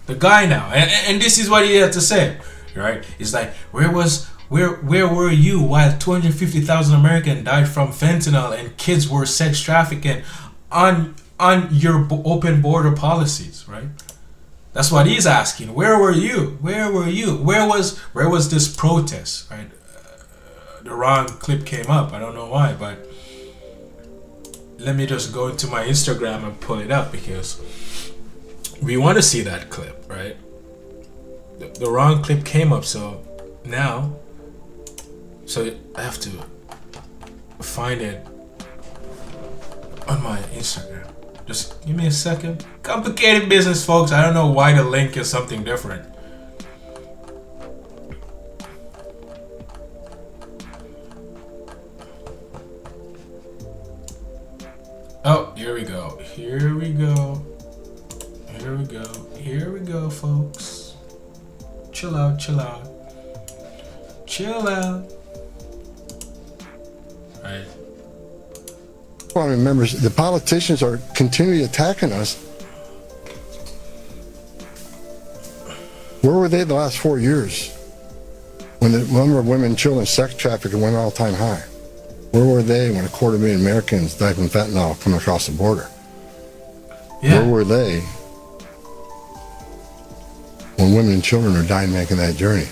the guy now. And this is what he had to say, right? It's like, where were you while 250,000 Americans died from fentanyl and kids were sex trafficking on your open border policies, right? That's what he's asking. Where were you? Where were you? Where was this protest, right? The wrong clip came up. I don't know why, but let me just go into my Instagram and pull it up because we want to see that clip, right? The wrong clip came up, so now, I have to find it on my Instagram. Just give me a second. Complicated business, folks. I don't know why the link is something different. Oh, here we go. Here we go. Here we go. Here we go, folks. Chill out, chill out. Chill out. All right. Well, remember, the politicians are continually attacking us. Where were they the last 4 years when the number of women and children sex trafficking went all-time high? Where were they when 250,000 Americans died from fentanyl coming across the border? Yeah. Where were they when women and children are dying making that journey?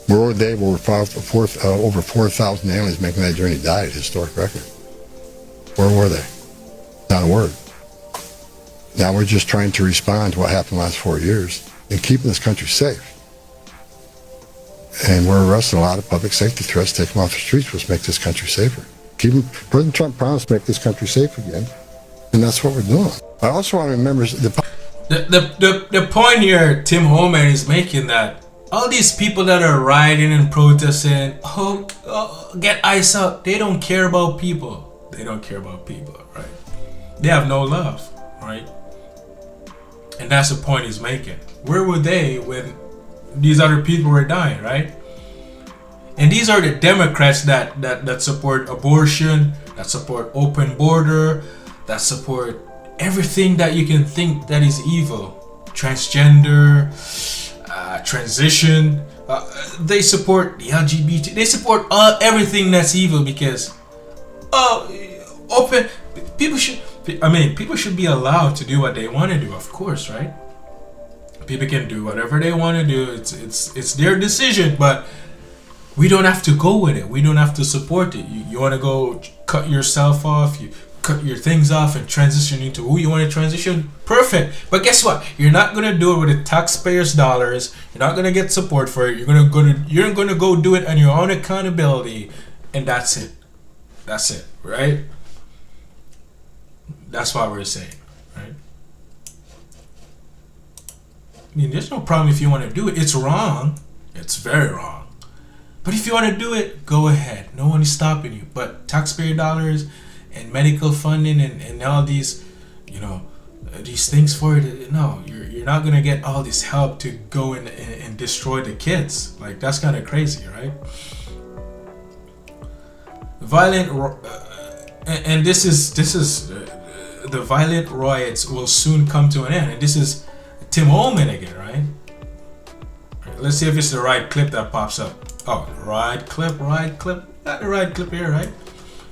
Where were they where over 4,000 aliens making that journey died, historic record? Where were they? Not a word. Now we're just trying to respond to what happened the last 4 years and keeping this country safe. And we're arresting a lot of public safety threats, take them off the streets, which make this country safer. President Trump promised to make this country safe again, and that's what we're doing. I also want to remember the point here Tim Homan is making that all these people that are rioting and protesting, get ICE out, they don't care about people. They don't care about people, right? They have no love, right? And that's the point he's making. Where were they when these other people were dying, right? And these are the Democrats that support abortion, that support open border, that support everything that you can think that is evil. Transgender, transition, they support the LGBT, they support everything that's evil because people should be allowed to do what they want to do, of course, right? People can do whatever they want to do. It's their decision, but we don't have to go with it. We don't have to support it. You want to go cut yourself off, you cut your things off and transition into who you want to transition, perfect. But guess what? You're not gonna do it with the taxpayers' dollars. You're not gonna get support for it. You're gonna go do it on your own accountability, and that's it. That's it, right? That's what we're saying, right? I mean, there's no problem if you want to do it. It's wrong. It's very wrong. But if you want to do it, go ahead. No one is stopping you. But taxpayer dollars and medical funding and all these, these things for it, no, you're not going to get all this help to go and destroy the kids. Like, that's kind of crazy, right? And this is the violent riots will soon come to an end. And this is Tim Ullman again, right? Let's see if it's the right clip that pops up. Oh, right clip. Got the right clip here, right?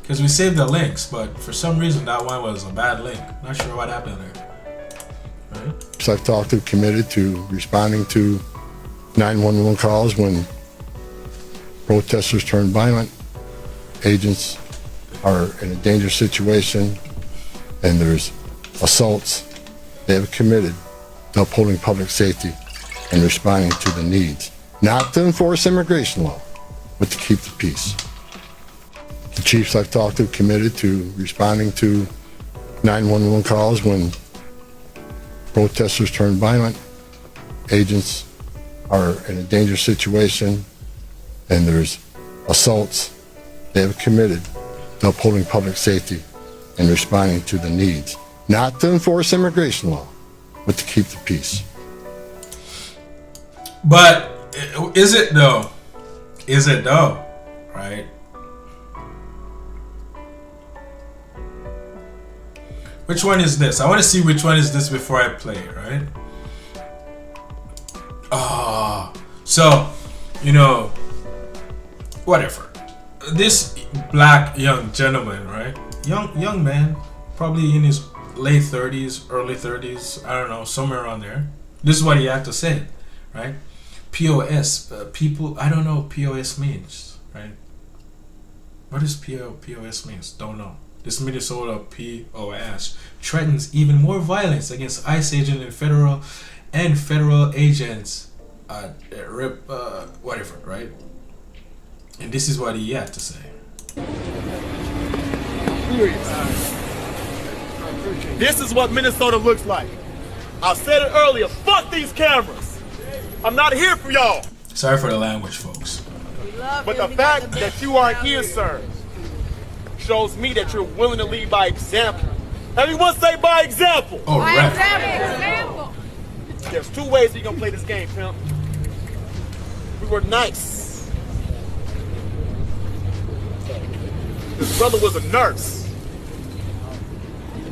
Because we saved the links, but for some reason that one was a bad link. Not sure what happened there. Right? I've talked to committed to responding to 911 calls when protesters turn violent, agents are in a dangerous situation, and there's assaults. They have committed to upholding public safety and responding to the needs, not to enforce immigration law, but to keep the peace. The chiefs I've talked to committed to responding to 911 calls when protesters turn violent, agents are in a dangerous situation, and there's assaults. They have committed to upholding public safety and responding to the needs, not to enforce immigration law, but to keep the peace. But is it though? Is it though? Right? Which one is this? I want to see which one is this before I play it, right? So, whatever. This black young gentleman, right? Young man, probably in his late 30s, early 30s, I don't know, somewhere around there. This is what he had to say, right? POS, people, I don't know what POS means, right? What does POS means? Don't know. This Minnesota POS threatens even more violence against ICE agents and federal agents, whatever, right? And this is what he had to say. This is what Minnesota looks like. I said it earlier, fuck these cameras. I'm not here for y'all. Sorry for the language, folks. But the fact that you aren't here, sir, shows me that you're willing to lead by example. Everyone say by example. Oh, right. Example. There's two ways you're gonna play this game, pimp. We were nice. This brother was a nurse.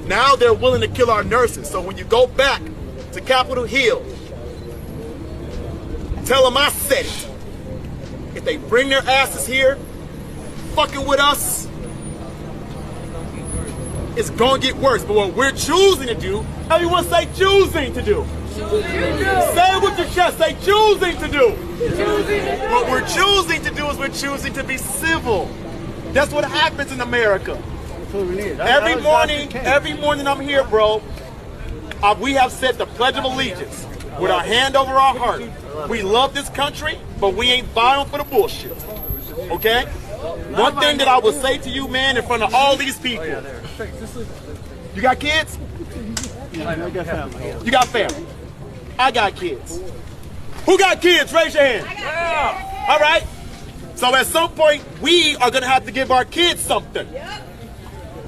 Now they're willing to kill our nurses. So when you go back to Capitol Hill, tell them I said it. If they bring their asses here, fucking with us, it's gonna get worse. But what we're choosing to do, everyone say choosing to do. Say it with your chest, say choosing to do. What we're choosing to do is we're choosing to be civil. That's what happens in America. Every morning I'm here, bro. We have said the Pledge of Allegiance with our hand over our heart. We love this country, but we ain't buying for the bullshit. Okay? One thing that I will say to you, man, in front of all these people. You got kids? You got family. I got kids. Who got kids? Raise your hand. All right. So at some point, we are going to have to give our kids something.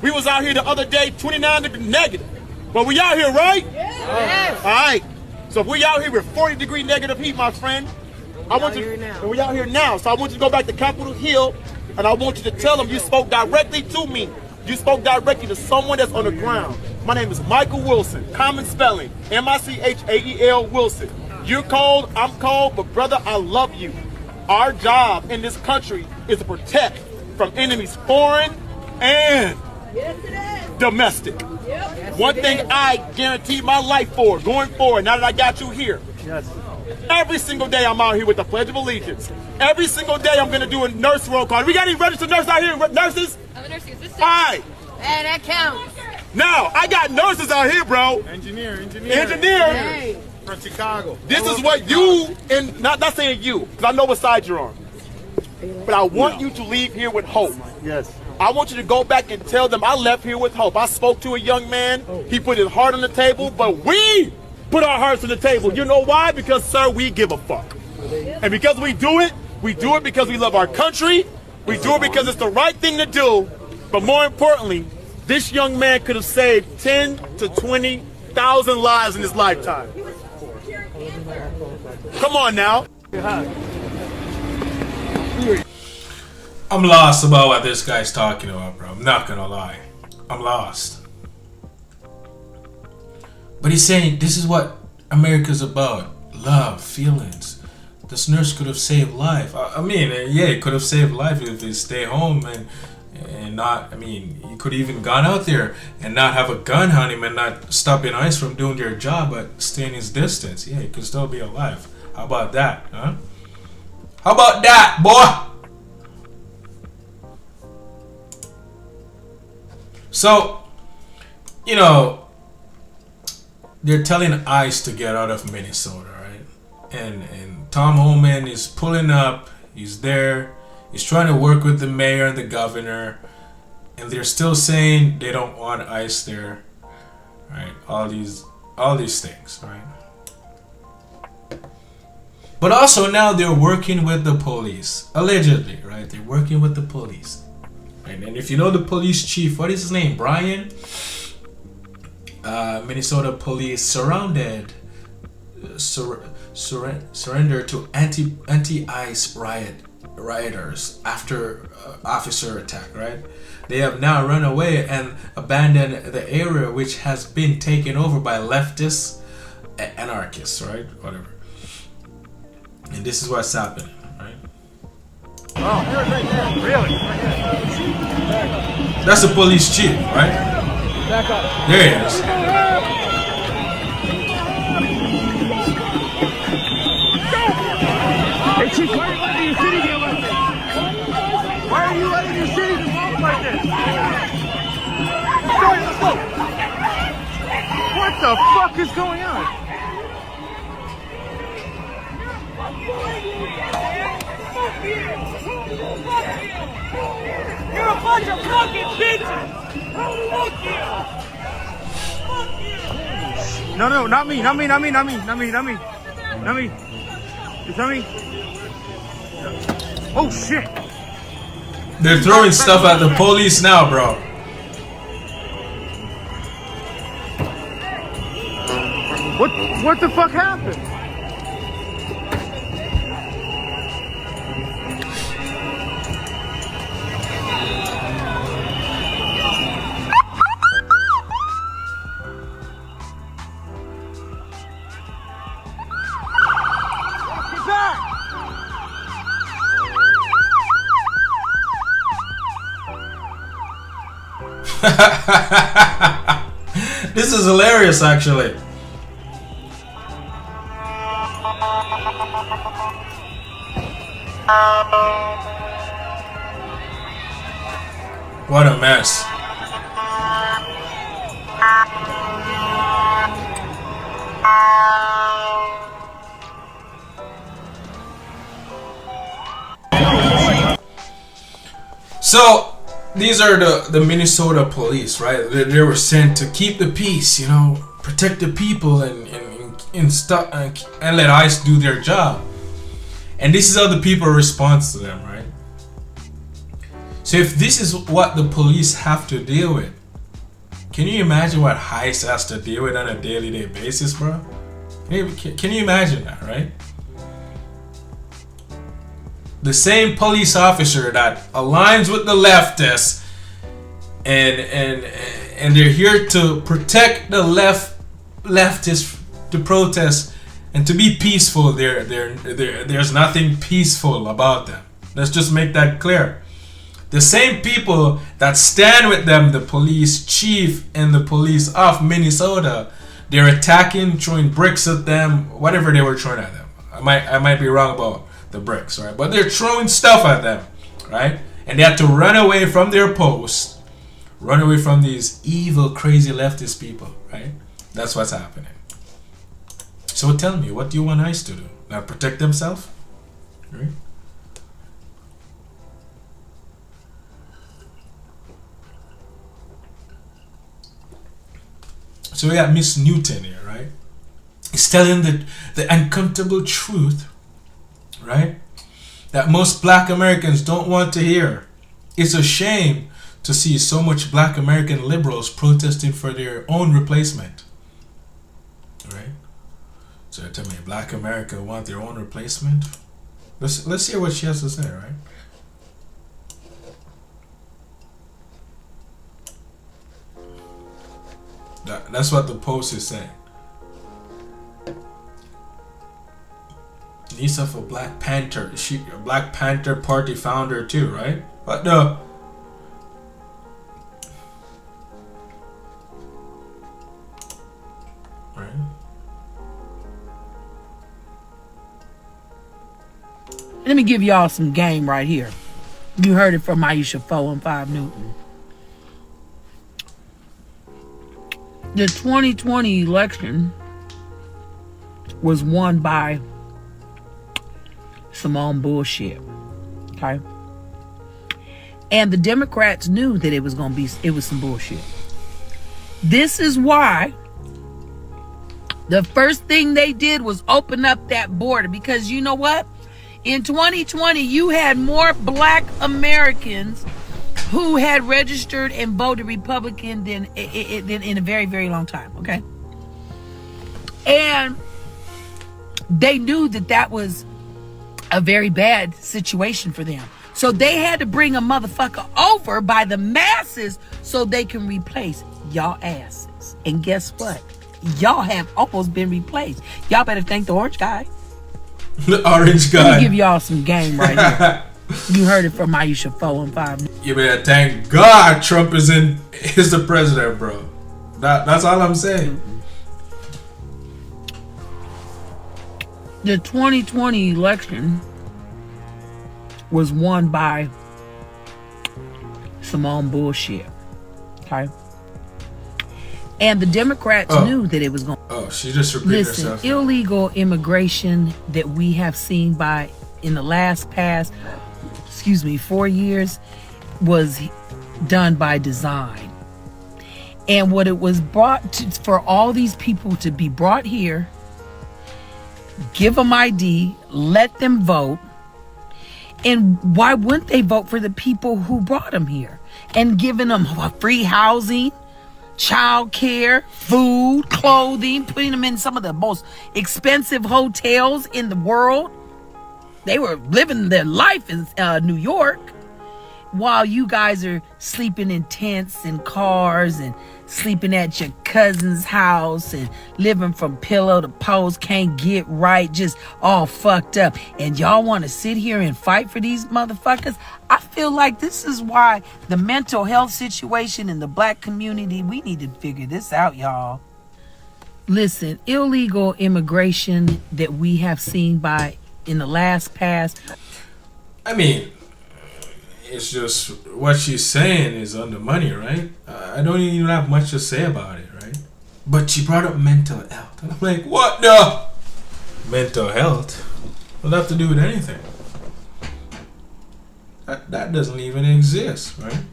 We was out here the other day, 29 degree negative. But we out here, right? Yes. All right. So if we out here with 40 degree negative heat, my friend, I want you. And we out here now. So I want you to go back to Capitol Hill, and I want you to tell them you spoke directly to me. You spoke directly to someone that's on the ground. My name is Michael Wilson. Common spelling, Michael Wilson. You're cold, I'm cold, but brother, I love you. Our job in this country is to protect from enemies foreign and domestic. One thing I guarantee my life for going forward, now that I got you here. Every single day I'm out here with the Pledge of Allegiance. Every single day I'm going to do a nurse roll call. We got any registered nurses out here? Nurses? I'm a nursing assistant. All right. And that counts. Now, I got nurses out here, bro. Engineer. Hey. From Chicago. This is what you, and not saying you, because I know what side you're on. But I want you to leave here with hope. Yes. I want you to go back and tell them I left here with hope. I spoke to a young man. He put his heart on the table, but we put our hearts on the table. You know why? Because, sir, we give a fuck. And because we do it because we love our country. We do it because it's the right thing to do. But more importantly, this young man could have saved 10 to 20,000 lives in his lifetime. Come on now. I'm lost about what this guy's talking about, bro. I'm not gonna lie. I'm lost. But he's saying this is what America's about. Love, feelings. This nurse could have saved life. I mean, yeah, it could have saved life if he stay home and not, I mean, he could have even gone out there and not have a gun on him and not stopping ICE from doing their job, but staying his distance. Yeah, he could still be alive. How about that, huh? How about that, boy? So, you know, they're telling ICE to get out of Minnesota, right? And Tom Homan is pulling up. He's there. He's trying to work with the mayor and the governor, and they're still saying they don't want ICE there, right? All these things, right? But also now they're working with the police, allegedly, right? They're working with the police. And if you know the police chief, what is his name? Brian? Minnesota police surrendered to anti-ICE rioters after officer attack, right? They have now run away and abandoned the area, which has been taken over by leftist anarchists, right? Whatever. And this is what's happening, right? Oh, really? That's the police chief, right? Back up. There he is. Hey, Chief, why are you letting your city get like this? Why are you letting your city develop like this? Let's go. What the fuck is going on? You're a bunch of fucking bitches! Fuck you! No, not me. It's not me. Oh shit! They're throwing stuff at the police now, bro. What the fuck happened? This is hilarious, actually. What a mess. So these are the Minnesota police, right? They were sent to keep the peace, you know, protect the people and let ICE do their job. And this is how the people respond to them, right? So if this is what the police have to deal with, can you imagine what ICE has to deal with on a daily basis, bro? Can you imagine that, right? The same police officer that aligns with the leftists and they're here to protect the leftists to protest and to be peaceful. There's nothing peaceful about them. Let's just make that clear. The same people that stand with them, the police chief and the police of Minnesota, they're attacking, throwing bricks at them, whatever they were throwing at them. I might be wrong about the bricks, right? But they're throwing stuff at them, right? And they had to run away from their post, run away from these evil, crazy leftist people, right? That's what's happening. So tell me, what do you want ICE to do? Not protect themselves? Right? So we got Miss Newton here, right? He's telling the uncomfortable truth, right? That most black Americans don't want to hear. It's a shame to see so much black American liberals protesting for their own replacement, right? So tell me, black America want their own replacement? Let's hear what she has to say, right? That's what the Post is saying. Lisa for Black Panther. She a Black Panther Party founder too, right? What the? Right. Let me give y'all some game right here. You heard it from Aisha 415 Newton. The 2020 election was won by some own bullshit. Okay? And the Democrats knew that it was some bullshit. This is why the first thing they did was open up that border, because you know what? In 2020, you had more black Americans who had registered and voted Republican than in a very, very long time, okay? And they knew that was a very bad situation for them. So they had to bring a motherfucker over by the masses so they can replace y'all asses. And guess what? Y'all have almost been replaced. Y'all better thank the orange guy. The orange guy. Let me give y'all some game right here. You heard it from Aisha 415. You better thank God Trump is the president, bro. That's all I'm saying. The 2020 election was won by some own bullshit. Okay? And the Democrats knew that it was going to. Oh, she just repeated herself. Illegal immigration that we have seen in the last 4 years was done by design. And what it was brought to, for all these people to be brought here, give them ID, let them vote. And why wouldn't they vote for the people who brought them here? And giving them free housing, child care, food, clothing, putting them in some of the most expensive hotels in the world. They were living their life in New York while you guys are sleeping in tents and cars and sleeping at your cousin's house and living from pillow to post, can't get right, just all fucked up. And y'all want to sit here and fight for these motherfuckers? I feel like this is why the mental health situation in the black community, we need to figure this out, y'all. Listen, illegal immigration that we have seen in the last past. I mean, it's just what she's saying is on the money, right? I don't even have much to say about it, right? But she brought up mental health. And I'm like, what the? Mental health? What does that have to do with anything? That doesn't even exist, right?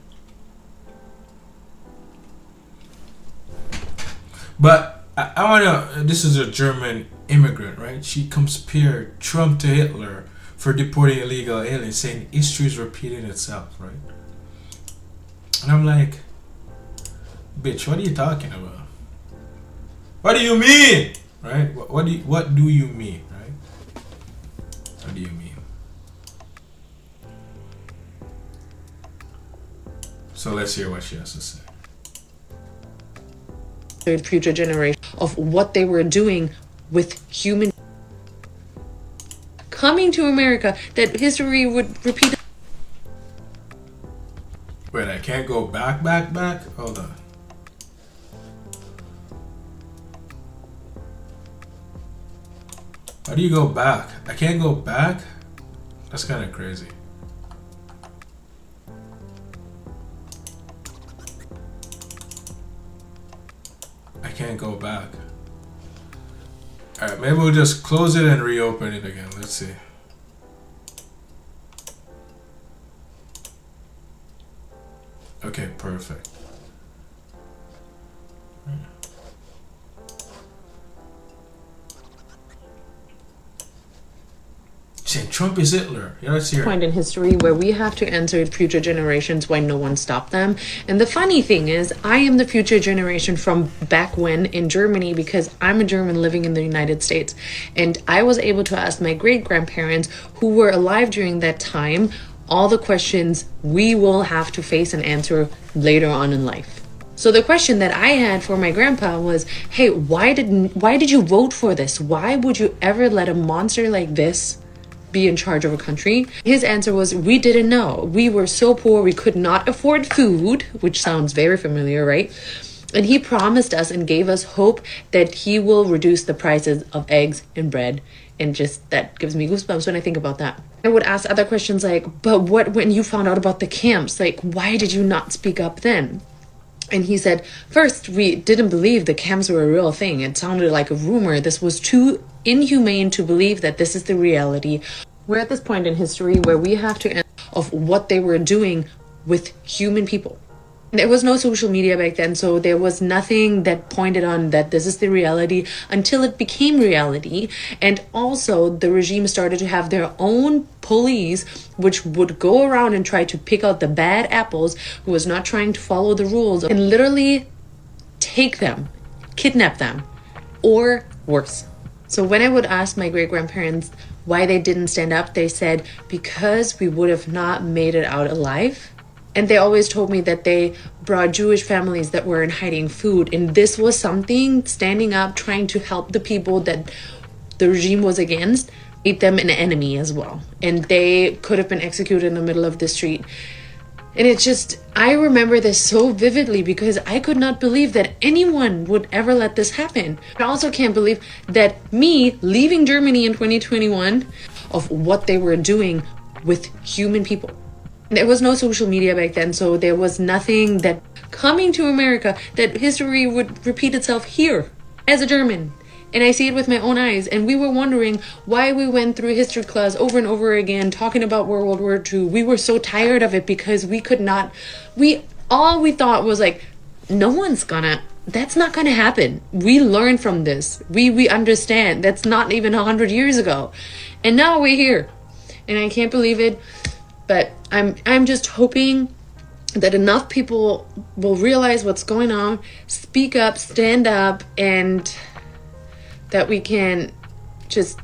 But I want to, this is a German immigrant, right? She compared Trump to Hitler for deporting illegal aliens, saying history is repeating itself, right? And I'm like, bitch, what are you talking about? What do you mean? Right? What do you mean, right? What do you mean? So let's hear what she has to say. Future generation of what they were doing with human coming to America, that history would repeat. Wait, I can't go back? Hold on. How do you go back? I can't go back? That's kind of crazy. I can't go back. Alright, maybe we'll just close it and reopen it again. Let's see. Okay, perfect. Trump is Hitler. Yeah, let's hear it. Point in history where we have to answer future generations why no one stopped them. And the funny thing is, I am the future generation from back when in Germany, because I'm a German living in the United States. And I was able to ask my great-grandparents who were alive during that time all the questions we will have to face and answer later on in life. So the question that I had for my grandpa was, hey, why did you vote for this? Why would you ever let a monster like this be in charge of a country? His answer was, we didn't know. We were so poor we could not afford food, which sounds very familiar, right? And he promised us and gave us hope that he will reduce the prices of eggs and bread. And just that gives me goosebumps when I think about that. I would ask other questions like, but what when you found out about the camps? Like, why did you not speak up then? And he said, first, we didn't believe the camps were a real thing. It sounded like a rumor. This was too inhumane to believe that this is the reality. We're at this point in history where we have to answer of what they were doing with human people. There was no social media back then, so there was nothing that pointed on that this is the reality until it became reality. And also the regime started to have their own police, which would go around and try to pick out the bad apples who was not trying to follow the rules and literally take them, kidnap them, or worse. So when I would ask my great-grandparents why they didn't stand up, they said, because we would have not made it out alive. And they always told me that they brought Jewish families that were in hiding food. And this was something, standing up, trying to help the people that the regime was against, made them an enemy as well. And they could have been executed in the middle of the street. And it's just, I remember this so vividly because I could not believe that anyone would ever let this happen. I also can't believe that me leaving Germany in 2021 of what they were doing with human people. There was no social media back then, so there was nothing that coming to America, that history would repeat itself here as a German. And I see it with my own eyes. And we were wondering why we went through history class over and over again, talking about World War II. We were so tired of it because we could not, all we thought was like, that's not gonna happen. We learned from this. We understand. That's not even 100 years ago. And now we're here. And I can't believe it. But I'm just hoping that enough people will realize what's going on, speak up, stand up, and that we can just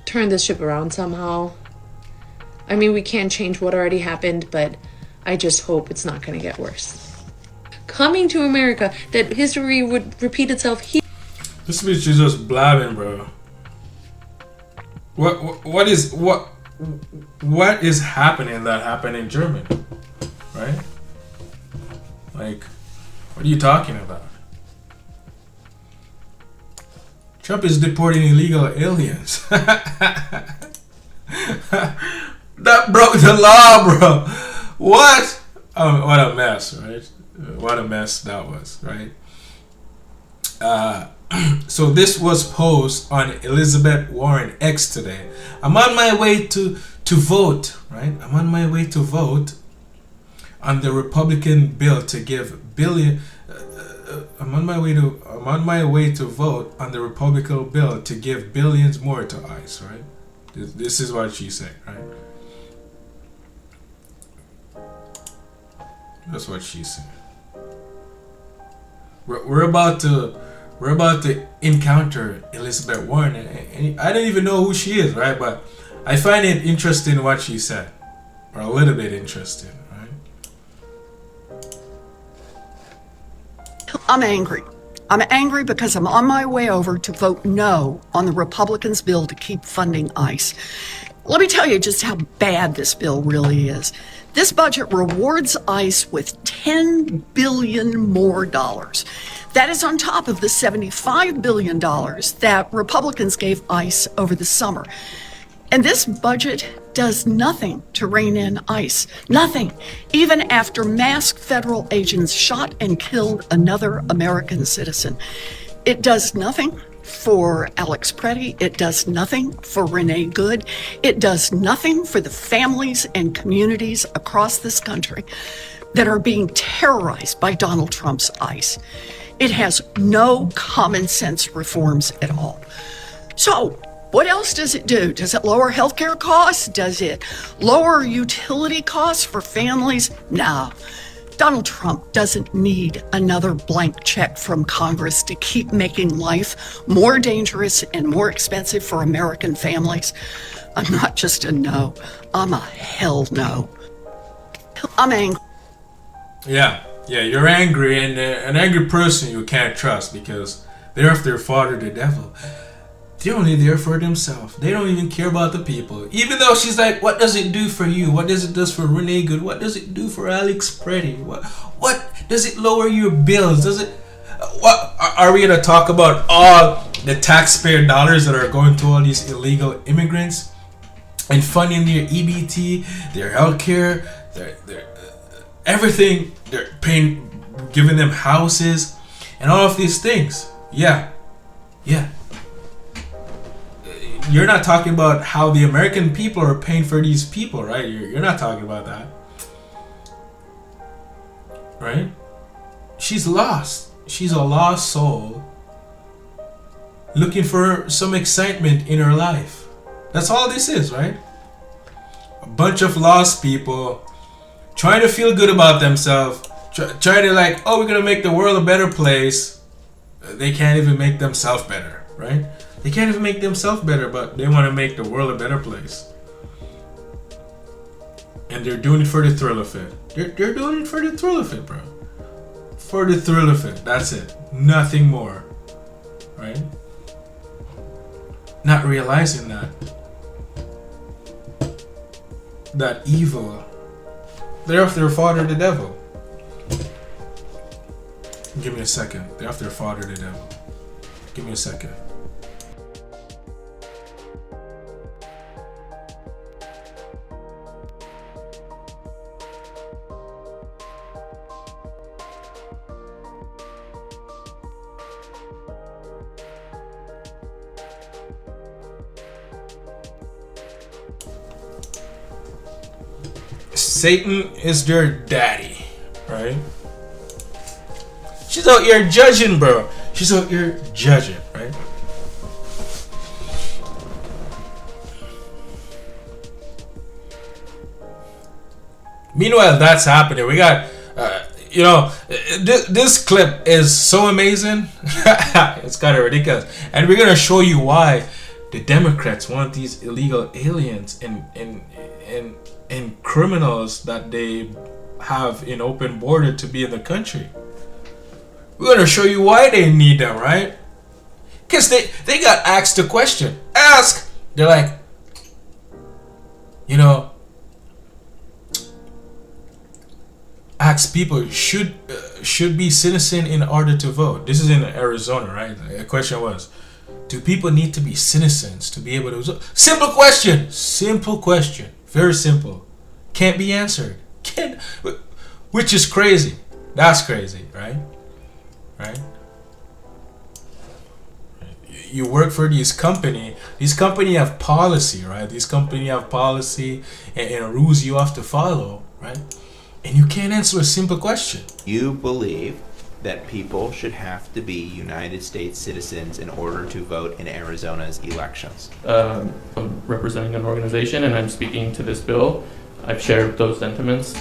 turn this ship around somehow. I mean, we can't change what already happened, but I just hope it's not going to get worse. Coming to America, that history would repeat itself here. This bitch is just blabbing, bro. What is happening that happened in Germany, right? Like, what are you talking about? Trump is deporting illegal aliens. That broke the law, bro. What? Oh, what a mess, right? What a mess that was, right? So this was posted on Elizabeth Warren X today. I'm on my way to vote, right? I'm on my way to vote on the Republican bill to give billion. I'm on my way to vote on the Republican bill to give billions more to ICE, right? This is what she said, right? That's what she said. We're about to encounter Elizabeth Warren, and I don't even know who she is, right? But I find it interesting what she said, or a little bit interesting, right? I'm angry. I'm angry because I'm on my way over to vote no on the Republicans' bill to keep funding ICE. Let me tell you just how bad this bill really is. This budget rewards ICE with $10 billion more. That is on top of the $75 billion that Republicans gave ICE over the summer. And this budget does nothing to rein in ICE. Nothing. Even after masked federal agents shot and killed another American citizen. It does nothing for Alex Preddy. It does nothing for Renee Good. It does nothing for the families and communities across this country that are being terrorized by Donald Trump's ICE. It has no common sense reforms at all. So What else does it do? Does it lower healthcare costs? Does it lower utility costs for families? No. Donald Trump doesn't need another blank check from Congress to keep making life more dangerous and more expensive for American families. I'm not just a no, I'm a hell no. I'm angry. Yeah, you're angry, and an angry person you can't trust because they're of their father, the devil. They're only there for themselves. They don't even care about the people. Even though she's like, what does it do for you? What does it do for Renee Good? What does it do for Alex Preddy? What does it lower your bills? Does it? What are we gonna talk about? All the taxpayer dollars that are going to all these illegal immigrants and funding their EBT, their healthcare, their everything. They're paying, giving them houses, and all of these things. Yeah. You're not talking about how the American people are paying for these people, right? You're not talking about that, right? She's lost. She's a lost soul looking for some excitement in her life. That's all this is, right? A bunch of lost people trying to feel good about themselves, trying to like, oh, we're gonna make the world a better place. They can't even make themselves better, right? They can't even make themselves better, but they want to make the world a better place. And they're doing it for the thrill of it. They're doing it for the thrill of it, bro. For the thrill of it. That's it. Nothing more. Right? Not realizing that evil, they're of their father, the devil. Give me a second. They're of their father, the devil. Give me a second. Satan is their daddy, right? She's out here judging, bro. She's out here judging, right? Meanwhile, that's happening. We got, this clip is so amazing. It's kind of ridiculous. And we're going to show you why the Democrats want these illegal aliens and criminals that they have in open border to be in the country. We're going to show you why they need them, right? Because they got asked a question. They're like, ask people should be citizen in order to vote. This is in Arizona, right? The question was, do people need to be citizens to be able to vote? Simple question. Very simple. Can't be answered. Which is crazy. That's crazy, right? Right? You work for these company. These company have policy, right? These company have policy and rules you have to follow, right? And you can't answer a simple question. You believe that people should have to be United States citizens in order to vote in Arizona's elections. I'm representing an organization and I'm speaking to this bill. I've shared those sentiments.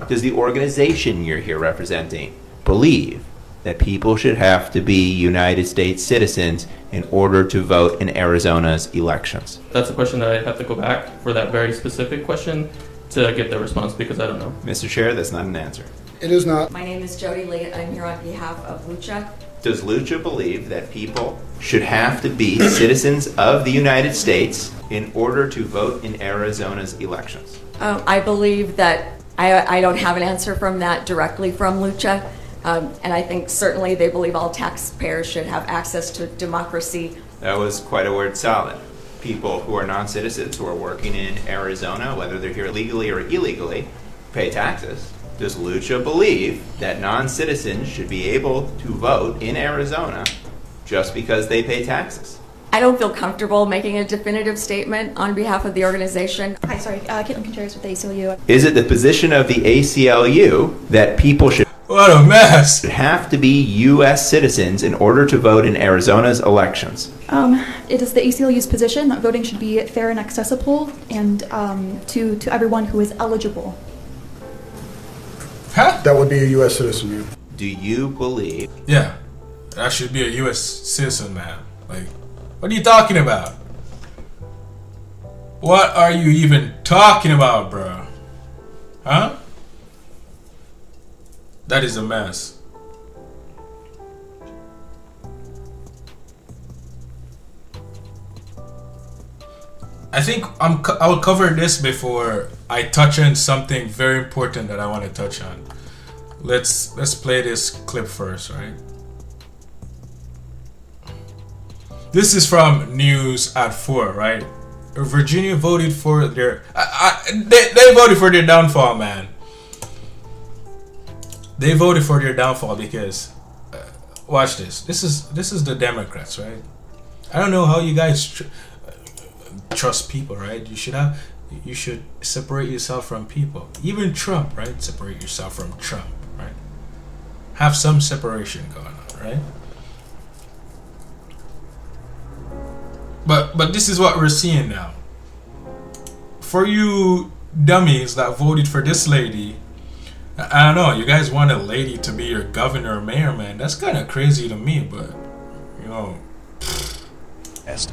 Does the organization you're here representing believe that people should have to be United States citizens in order to vote in Arizona's elections? That's a question that I'd have to go back for that very specific question to get the response because I don't know. Mr. Chair, that's not an answer. It is not. My name is Jody Lee. I'm here on behalf of Lucha. Does Lucha believe that people should have to be citizens of the United States in order to vote in Arizona's elections? I believe that I don't have an answer from that directly from Lucha. And I think certainly they believe all taxpayers should have access to democracy. That was quite a word salad. People who are non-citizens who are working in Arizona, whether they're here legally or illegally, pay taxes. Does Lucha believe that non-citizens should be able to vote in Arizona just because they pay taxes? I don't feel comfortable making a definitive statement on behalf of the organization. Hi, sorry, Caitlin Contreras with the ACLU. Is it the position of the ACLU that people should... What a mess. Have to be U.S. citizens in order to vote in Arizona's elections. It is the ACLU's position that voting should be fair and accessible and to everyone who is eligible. Huh? That would be a U.S. citizen, yeah. Do you believe? Yeah, that should be a U.S. citizen, man. Like, what are you talking about? What are you even talking about, bro? Huh? That is a mess. I think I will cover this before I touch on something very important that I want to touch on. Let's play this clip first, right? This is from News at 4, right? Virginia voted for their they voted for their downfall, man. They voted for their downfall because watch this. This is the Democrats, right? I don't know how you guys trust people, right? You should separate yourself from people. Even Trump, right? Separate yourself from Trump, right? Have some separation going on, right? But this is what we're seeing now. For you dummies that voted for this lady, I don't know, you guys want a lady to be your governor or mayor, man. That's kind of crazy to me, but you know.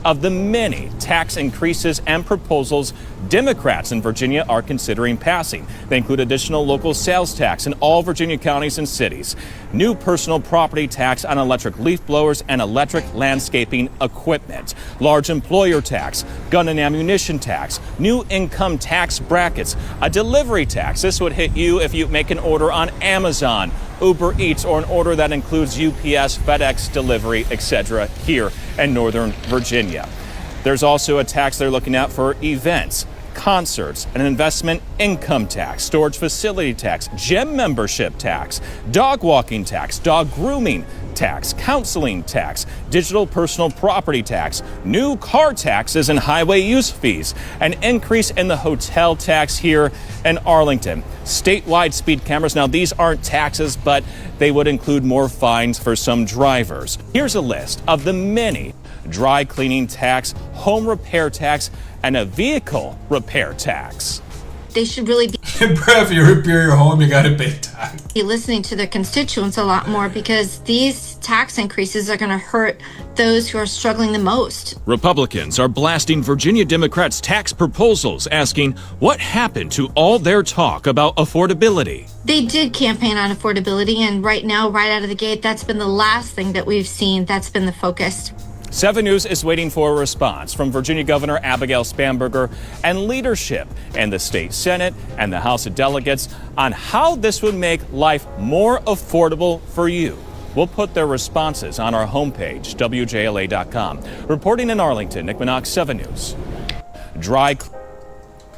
Of the many tax increases and proposals Democrats in Virginia are considering passing. They include additional local sales tax in all Virginia counties and cities, new personal property tax on electric leaf blowers and electric landscaping equipment, large employer tax, gun and ammunition tax, new income tax brackets, a delivery tax. This would hit you if you make an order on Amazon, Uber Eats, or an order that includes UPS, FedEx delivery, etc. here in Northern Virginia. There's also a tax they're looking at for events, concerts, an investment income tax, storage facility tax, gym membership tax, dog walking tax, dog grooming tax, counseling tax, digital personal property tax, new car taxes and highway use fees, an increase in the hotel tax here in Arlington, statewide speed cameras. Now, these aren't taxes, but they would include more fines for some drivers. Here's a list of the many: dry cleaning tax, home repair tax, and a vehicle repair tax. They should really be Bro, if you repair your home, you gotta pay tax. listening to their constituents a lot more, because these tax increases are going to hurt those who are struggling the most. Republicans are blasting Virginia Democrats' tax proposals, asking what happened to all their talk about affordability. They did campaign on affordability, and right now, right out of the gate, that's been the last thing that we've seen. That's been the focus. 7 News is waiting for a response from Virginia Governor Abigail Spanberger and leadership in the state Senate and the House of Delegates on how this would make life more affordable for you. We'll put their responses on our homepage, WJLA.com. Reporting in Arlington, Nick Minogue, 7 News.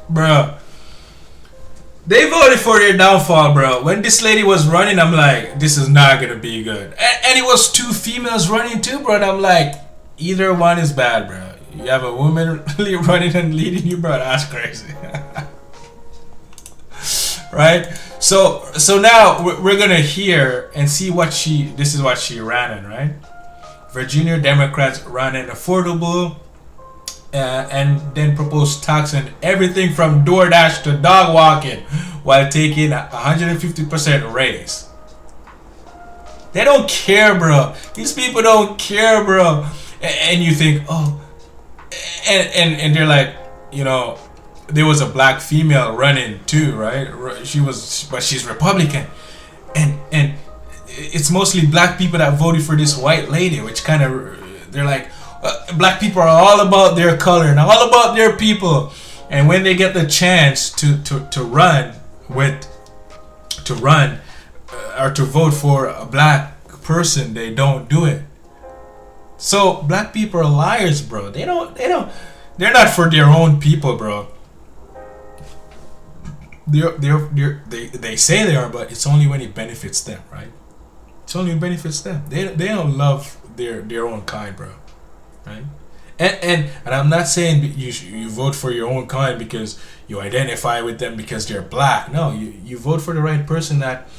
Bro, they voted for their downfall, bro. When this lady was running, I'm like, this is not gonna be good. And it was 2 females running too, bro. And I'm like, either one is bad, bro. You have a woman running and leading you, bro. That's crazy. Right? So now we're gonna hear and see what this is what she ran in, right? Virginia Democrats ran an affordable and then proposed tax on everything from DoorDash to dog walking while taking a 150% raise. They don't care, bro. These people don't care, bro. And you think, oh, and they're like, you know, there was a black female running too, right? But she's Republican, and it's mostly black people that voted for this white lady, which kind of, they're like, black people are all about their color and all about their people, and when they get the chance to run or to vote for a black person, they don't do it. So black people are liars, bro. They're not for their own people, bro. They say they are, but it's only when it benefits them, right? It's only when it benefits them. They don't love their own kind, bro, right? And I'm not saying you vote for your own kind because you identify with them because they're black. No, you vote for the right person that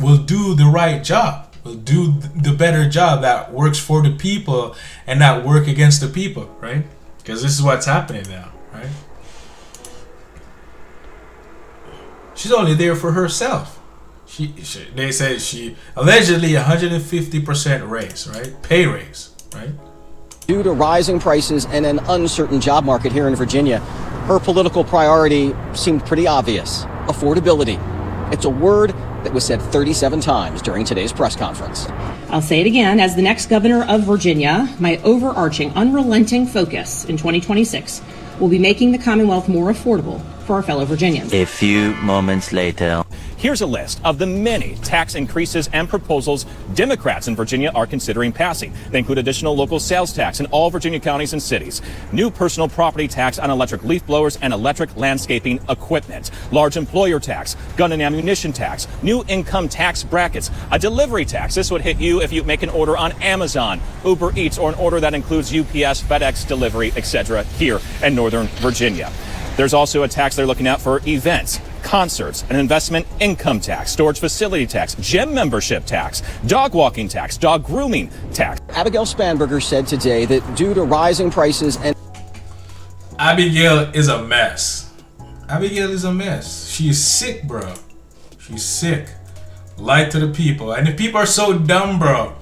will do the right job, will do the better job that works for the people and not work against the people, right? Because this is what's happening now, right? She's only there for herself. They say she allegedly 150% raise, right? Pay raise, right? Due to rising prices and an uncertain job market here in Virginia, her political priority seemed pretty obvious: affordability. It's a word that was said 37 times during today's press conference. I'll say it again. As the next governor of Virginia, my overarching, unrelenting focus in 2026 will be making the Commonwealth more affordable for our fellow Virginians. A few moments later. Here's a list of the many tax increases and proposals Democrats in Virginia are considering passing. They include additional local sales tax in all Virginia counties and cities, new personal property tax on electric leaf blowers and electric landscaping equipment, large employer tax, gun and ammunition tax, new income tax brackets, a delivery tax. This would hit you if you make an order on Amazon, Uber Eats, or an order that includes UPS, FedEx, delivery, etc. here in Northern Virginia. There's also a tax they're looking at for events, concerts, an investment income tax, storage facility tax, gym membership tax, dog walking tax, dog grooming tax. Abigail Spanberger said today that due to rising prices and... Abigail is a mess. Abigail is a mess. She's sick, bro. She's sick. Lied to the people. And the people are so dumb, bro.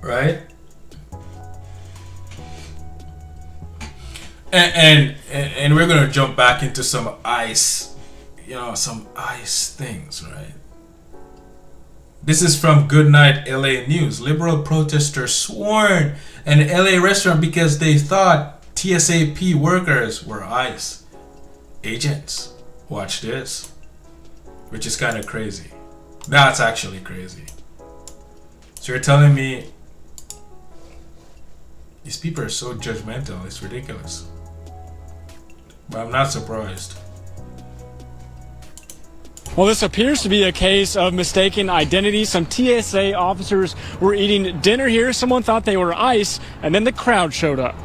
Right? And we're gonna jump back into some ICE, some ICE things, right? This is from Goodnight LA News. Liberal protesters sworn in an LA restaurant because they thought TSAP workers were ICE agents. Watch this, which is kind of crazy. That's actually crazy. So you're telling me these people are so judgmental? It's ridiculous. But I'm not surprised. Well, this appears to be a case of mistaken identity. Some TSA officers were eating dinner here. Someone thought they were ICE, and then the crowd showed up.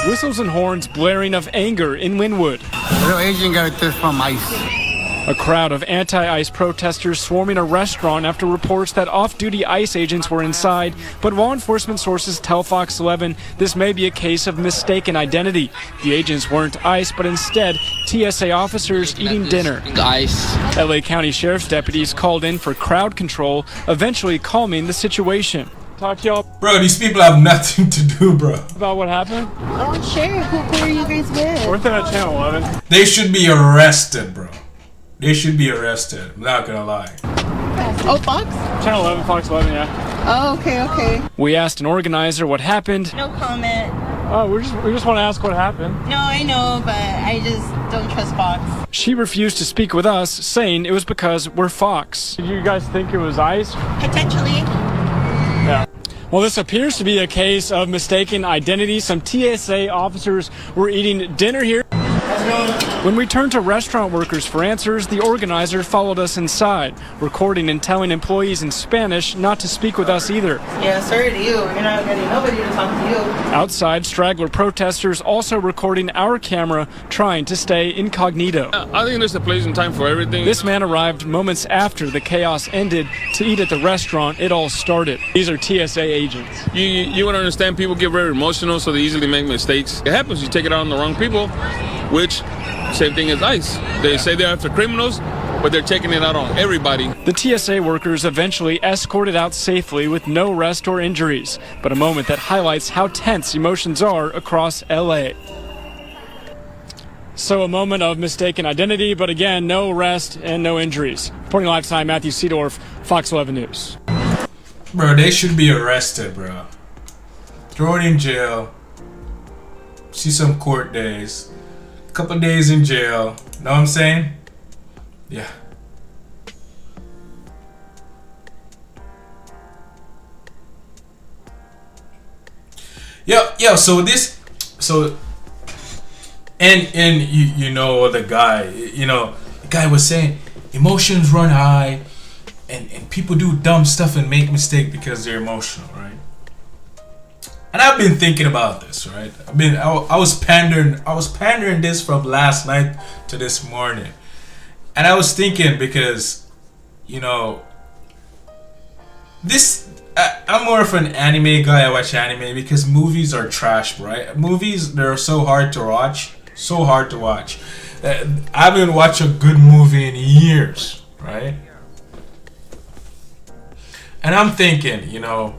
Whistles and horns blaring of anger in Wynwood. Little agent got this from ICE. A crowd of anti-ICE protesters swarming a restaurant after reports that off-duty ICE agents were inside, but law enforcement sources tell Fox 11 this may be a case of mistaken identity. The agents weren't ICE, but instead TSA officers eating dinner. ICE. LA County Sheriff's deputies called in for crowd control, eventually calming the situation. Talk to y'all. Bro, these people have nothing to do, bro. About what happened? Oh, sure. Who are you guys with? We're at Channel 11. They should be arrested, bro. They should be arrested. I'm not gonna lie. Oh, Fox? Channel 11, Fox 11, yeah. Oh, okay. We asked an organizer what happened. No comment. Oh, we just want to ask what happened. No, I know, but I just don't trust Fox. She refused to speak with us, saying it was because we're Fox. Did you guys think it was ICE? Potentially. Yeah. Well, this appears to be a case of mistaken identity. Some TSA officers were eating dinner here. When we turned to restaurant workers for answers, the organizer followed us inside, recording and telling employees in Spanish not to speak with us either. Yeah, sorry to you. You're not getting nobody to talk to you. Outside, straggler protesters also recording our camera, trying to stay incognito. I think there's a place and time for everything. This man arrived moments after the chaos ended to eat at the restaurant it all started. These are TSA agents. You want to understand, people get very emotional, so they easily make mistakes. It happens, you take it out on the wrong people, which, same thing as ICE. They say they're after criminals, but they're taking it out on everybody. The TSA workers eventually escorted out safely with no arrest or injuries, but a moment that highlights how tense emotions are across LA. So a moment of mistaken identity, but again, no arrest and no injuries. Reporting live time, Matthew Seedorf, Fox 11 News. Bro, they should be arrested, bro. Thrown in jail. See some court days. Couple days in jail. Know what I'm saying? Yeah. Yo, so and you know the guy, the guy was saying emotions run high and people do dumb stuff and make mistakes because they're emotional, right? And I've been thinking about this, right? I was pandering this from last night to this morning. And I was thinking, because, you know, I'm more of an anime guy. I watch anime because movies are trash, right? Movies, they're so hard to watch. So hard to watch. I haven't watched a good movie in years, right? And I'm thinking, you know,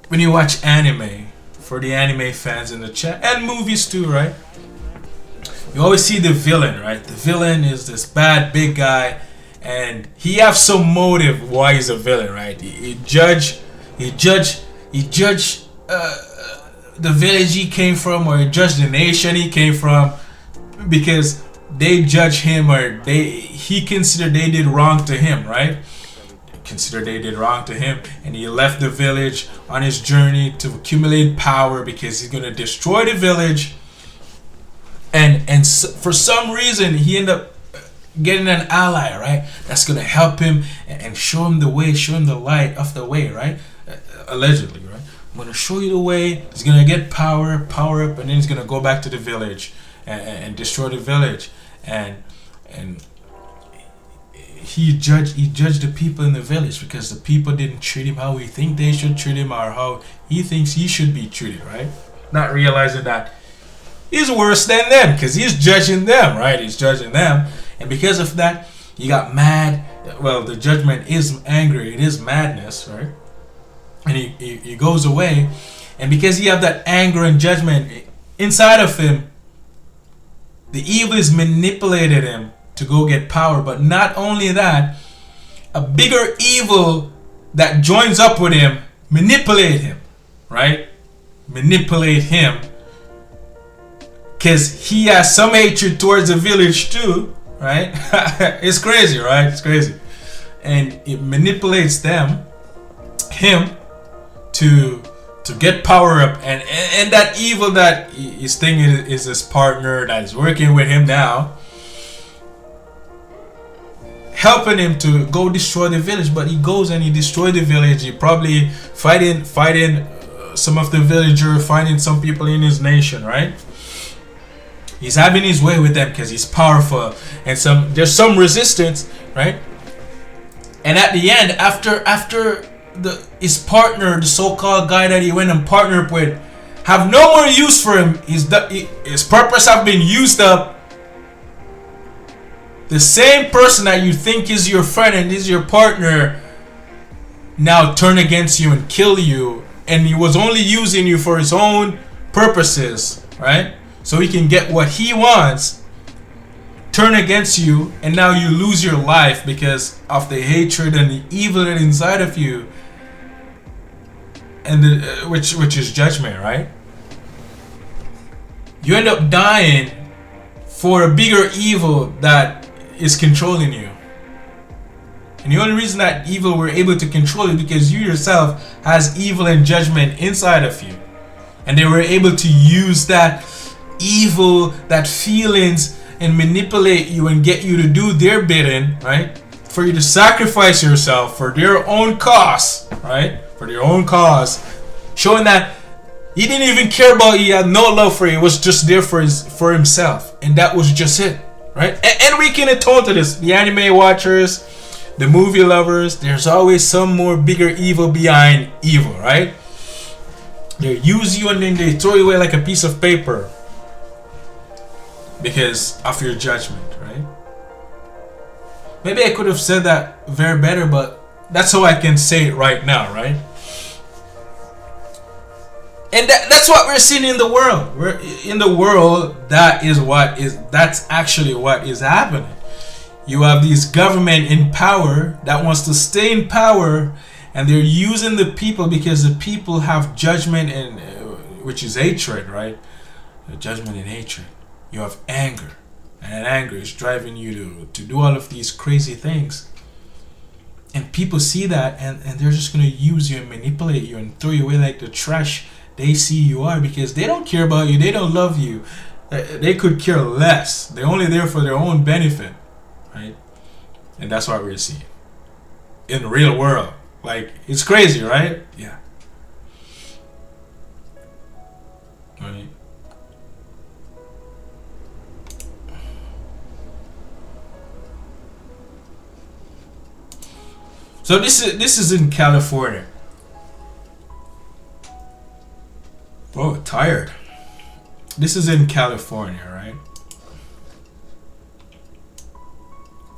when you watch anime, for the anime fans in the chat, and movies too, right? You always see the villain, right? The villain is this bad big guy, and he has some motive why he's a villain, right? He judge the village he came from, or he judge the nation he came from, because they judge him, or he considered they did wrong to him, right? Consider they did wrong to him, and he left the village on his journey to accumulate power because he's gonna destroy the village. And for some reason he ended up getting an ally, right? That's gonna help him and show him the way, show him the light of the way, right? Allegedly, right? I'm gonna show you the way. He's gonna get power up, and then he's gonna go back to the village and destroy the village. And he judged the people in the village because the people didn't treat him how he think they should treat him, or how he thinks he should be treated, right? Not realizing that he's worse than them because he's judging them, right? He's judging them, and because of that, he got mad. Well, the judgment is angry. It is madness, right? And he goes away, and because he have that anger and judgment inside of him, the evil is manipulated him to go get power. But not only that, a bigger evil that joins up with him manipulate him, right? Manipulate him, because he has some hatred towards the village too, right? It's crazy, right? It's crazy. And it manipulates him to get power up, and that evil that is thinking is his partner that is working with him now, helping him to go destroy the village. But he goes and he destroys the village. He probably fighting some of the villagers, finding some people in his nation, right? He's having his way with them because he's powerful, and there's some resistance, right? And at the end, after his partner, the so-called guy that he went and partnered with, have no more use for him, his purpose have been used up. The same person that you think is your friend and is your partner now turn against you and kill you, and he was only using you for his own purposes, right? So he can get what he wants, turn against you, and now you lose your life because of the hatred and the evil that inside of you, and which is judgment, right? You end up dying for a bigger evil that is controlling you. And the only reason that evil were able to control you because you yourself has evil and judgment inside of you, and they were able to use that evil, that feelings, and manipulate you and get you to do their bidding, right? For you to sacrifice yourself for their own cause, right? For their own cause, showing that he didn't even care about you. He had no love for you. He was just there for himself, and that was just it, right? And we can atone to this. The anime watchers, the movie lovers, there's always some more bigger evil behind evil, right? They use you and then they throw you away like a piece of paper because of your judgment, right? Maybe I could have said that very better, but that's how I can say it right now, right? And that's what we're seeing in the world. We're in the world. That's actually what is happening. You have this government in power that wants to stay in power, and they're using the people because the people have judgment, and which is hatred, right? Judgment and hatred. You have anger, and anger is driving you to do all of these crazy things. And people see that, and they're just going to use you and manipulate you and throw you away like the trash they see you are, because they don't care about you. They don't love you. They could care less. They're only there for their own benefit, right? And that's what we're seeing in the real world. Like, it's crazy, right? Yeah. Right. So this is in California. Oh, tired. This is in California, right?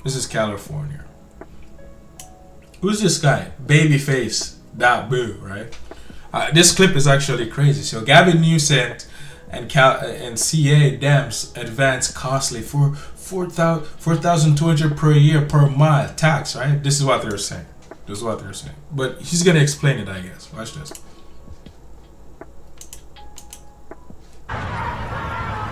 This is California. Who's this guy? Babyface. That boo, right? This clip is actually crazy. So Gavin Newsom and CA Dems advance costly for $4,200 per year per mile tax, right? This is what they're saying. This is what they're saying. But he's gonna explain it, I guess. Watch this.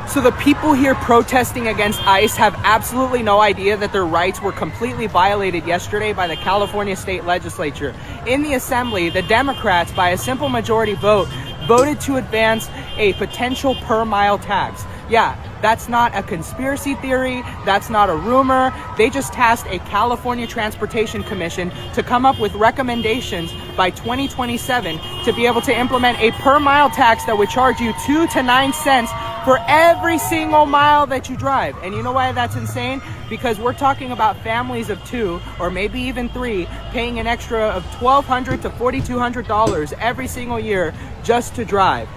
So the people here protesting against ICE have absolutely no idea that their rights were completely violated yesterday by the California State Legislature. In the Assembly, the Democrats, by a simple majority vote, voted to advance a potential per mile tax. Yeah, that's not a conspiracy theory. That's not a rumor. They just tasked a California Transportation Commission to come up with recommendations by 2027 to be able to implement a per mile tax that would charge you 2 to 9 cents for every single mile that you drive. And you know why that's insane? Because we're talking about families of 2 or maybe even 3 paying an extra of $1,200 to $4,200 every single year just to drive,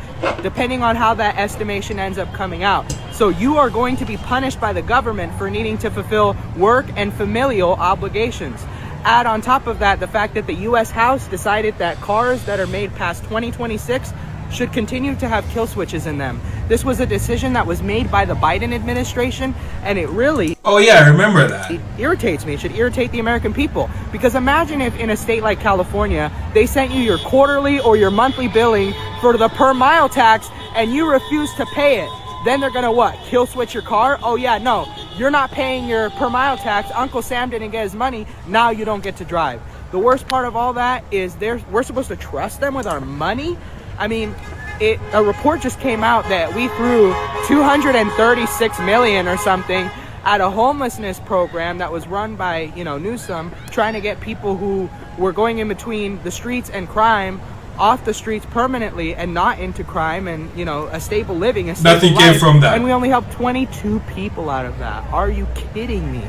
depending on how that estimation ends up coming out. So you are going to be punished by the government for needing to fulfill work and familial obligations. Add on top of that the fact that the U.S. House decided that cars that are made past 2026 should continue to have kill switches in them. This was a decision that was made by the Biden administration, and it really... Oh yeah, I remember that. It irritates me. It should irritate the American people. Because imagine if in a state like California, they sent you your quarterly or your monthly billing for the per mile tax, and you refuse to pay it. Then they're gonna what? Kill switch your car? Oh yeah, no. You're not paying your per mile tax. Uncle Sam didn't get his money. Now you don't get to drive. The worst part of all that is we're supposed to trust them with our money? I mean, a report just came out that we threw $236 million or something at a homelessness program that was run by, Newsom, trying to get people who were going in between the streets and crime off the streets permanently and not into crime and, a stable living. Nothing came from that. And we only helped 22 people out of that. Are you kidding me?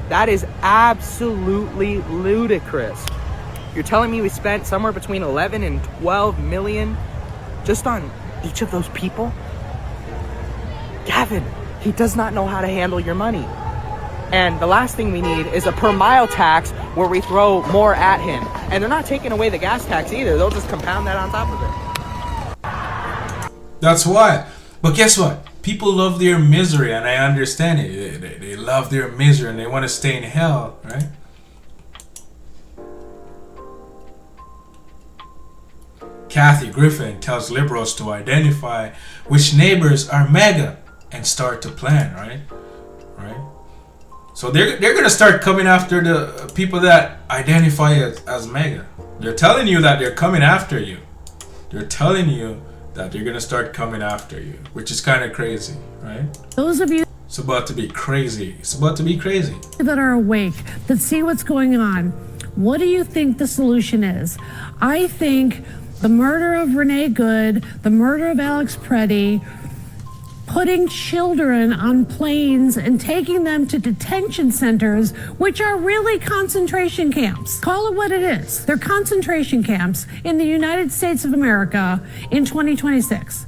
That is absolutely ludicrous. You're telling me we spent somewhere between 11 and 12 million just on each of those people? Gavin, he does not know how to handle your money. And the last thing we need is a per mile tax where we throw more at him. And they're not taking away the gas tax either. They'll just compound that on top of it. That's why. But guess what? People love their misery, and I understand it. They love their misery and they want to stay in hell, right? Kathy Griffin tells liberals to identify which neighbors are MAGA and start to plan, right? So they're going to start coming after the people that identify as MAGA. They're telling you that they're coming after you. They're telling you that they're going to start coming after you, which is kind of crazy, right? Those of you It's about to be crazy. It's about to be crazy. that are awake, that see what's going on, what do you think the solution is? I think the murder of Renee Good, the murder of Alex Preddy, putting children on planes and taking them to detention centers, which are really concentration camps. Call it what it is. They're concentration camps in the United States of America in 2026.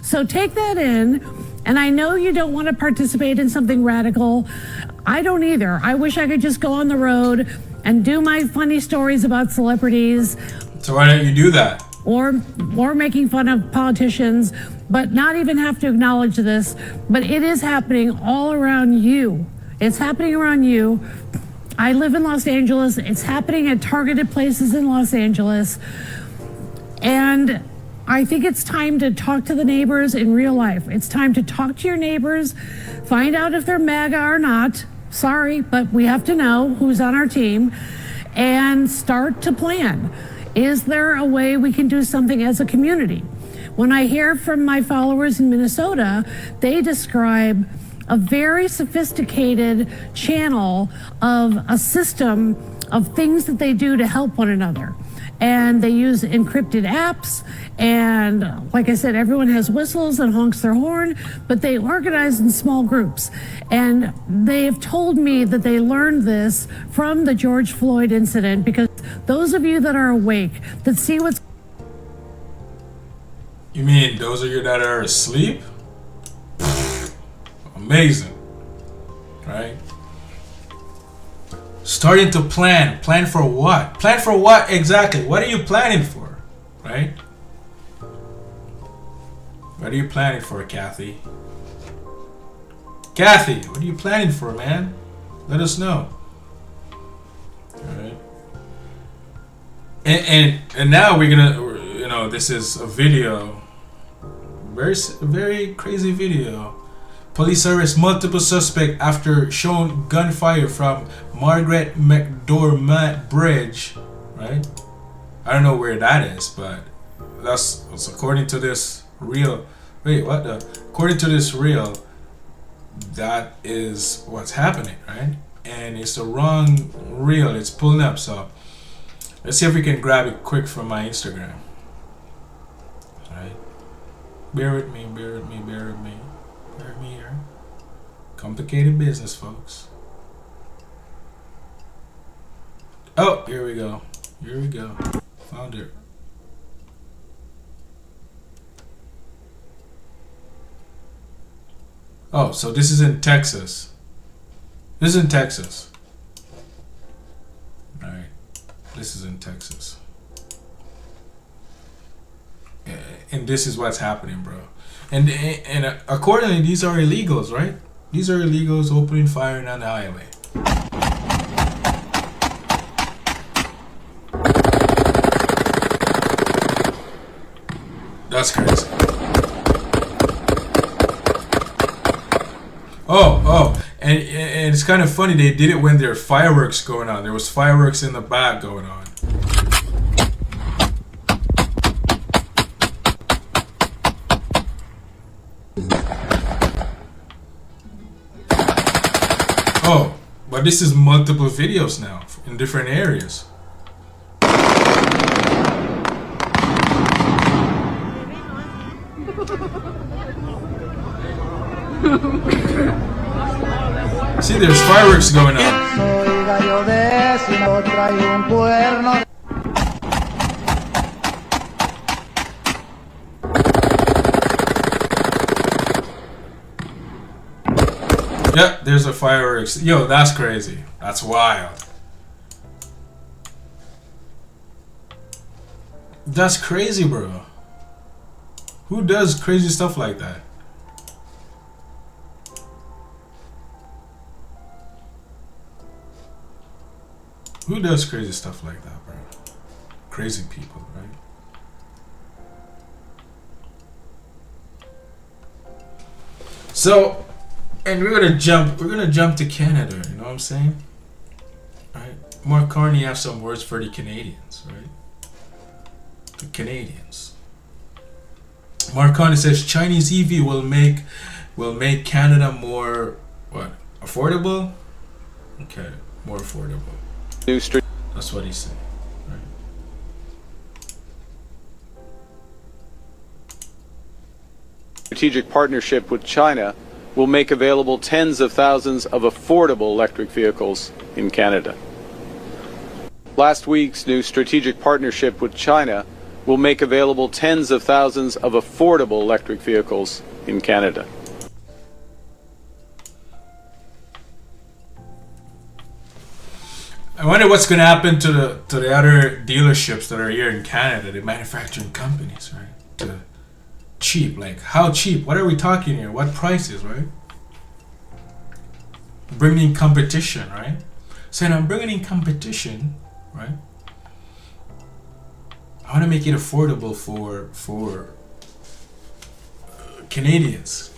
So take that in, and I know you don't want to participate in something radical. I don't either. I wish I could just go on the road and do my funny stories about celebrities. So why don't you do that? Or making fun of politicians, but not even have to acknowledge this. But it is happening all around you. It's happening around you. I live in Los Angeles. It's happening at targeted places in Los Angeles. And I think it's time to talk to the neighbors in real life. It's time to talk to your neighbors, find out if they're MAGA or not. Sorry, but we have to know who's on our team and start to plan. Is there a way we can do something as a community? When I hear from my followers in Minnesota, they describe a very sophisticated channel of a system of things that they do to help one another. and they use encrypted apps. And like I said, everyone has whistles and honks their horn, but they organize in small groups. And they have told me that they learned this from the George Floyd incident, because those of you that are awake, that see what's... You mean those of you that are asleep? Amazing, right? Starting to plan. Plan for what? Plan for what exactly? What are you planning for, right? What are you planning for, Kathy? Kathy, what are you planning for, man? Let us know. All right. And now we're gonna, you know, this is a video, very crazy video. Police arrest multiple suspects after shown gunfire from Margaret McDormand Bridge, right? I don't know where that is, but that's according to this reel. Wait, what the? According to this reel, that is what's happening, right? And it's the wrong reel. It's pulling up, so let's see if we can grab it quick from my Instagram. All right, bear with me, bear with me, bear with me. Here. Complicated business, folks. Oh, here we go. Here we go. Found it. Oh, so this is in Texas. This is in Texas. All right. This is in Texas. And this is what's happening, bro. And accordingly, these are illegals, right? These are illegals opening fire on the highway. That's crazy. Oh, and it's kind of funny. They did it when there were fireworks going on. There was fireworks in the back going on. Oh, but this is multiple videos now in different areas. See, there's fireworks going on. Yep, there's a fireworks. Yo, that's crazy. That's wild. That's crazy, bro. Who does crazy stuff like that? Who does crazy stuff like that, bro? Crazy people, right? So, and we're gonna jump to Canada, you know what I'm saying? Alright. Mark Carney has some words for the Canadians, right? The Canadians. Mark Carney says Chinese EV will make Canada more what? Affordable? Okay, more affordable. That's what he said. Right. Strategic partnership with China will make available tens of thousands of affordable electric vehicles in Canada. Last week's new strategic partnership with China will make available tens of thousands of affordable electric vehicles in Canada. I wonder what's going to happen to the other dealerships that are here in Canada, the manufacturing companies, right? To cheap, like how cheap? What are we talking here? What prices, right? Bringing competition, right? Saying I'm bringing in competition, right? I want to make it affordable for Canadians.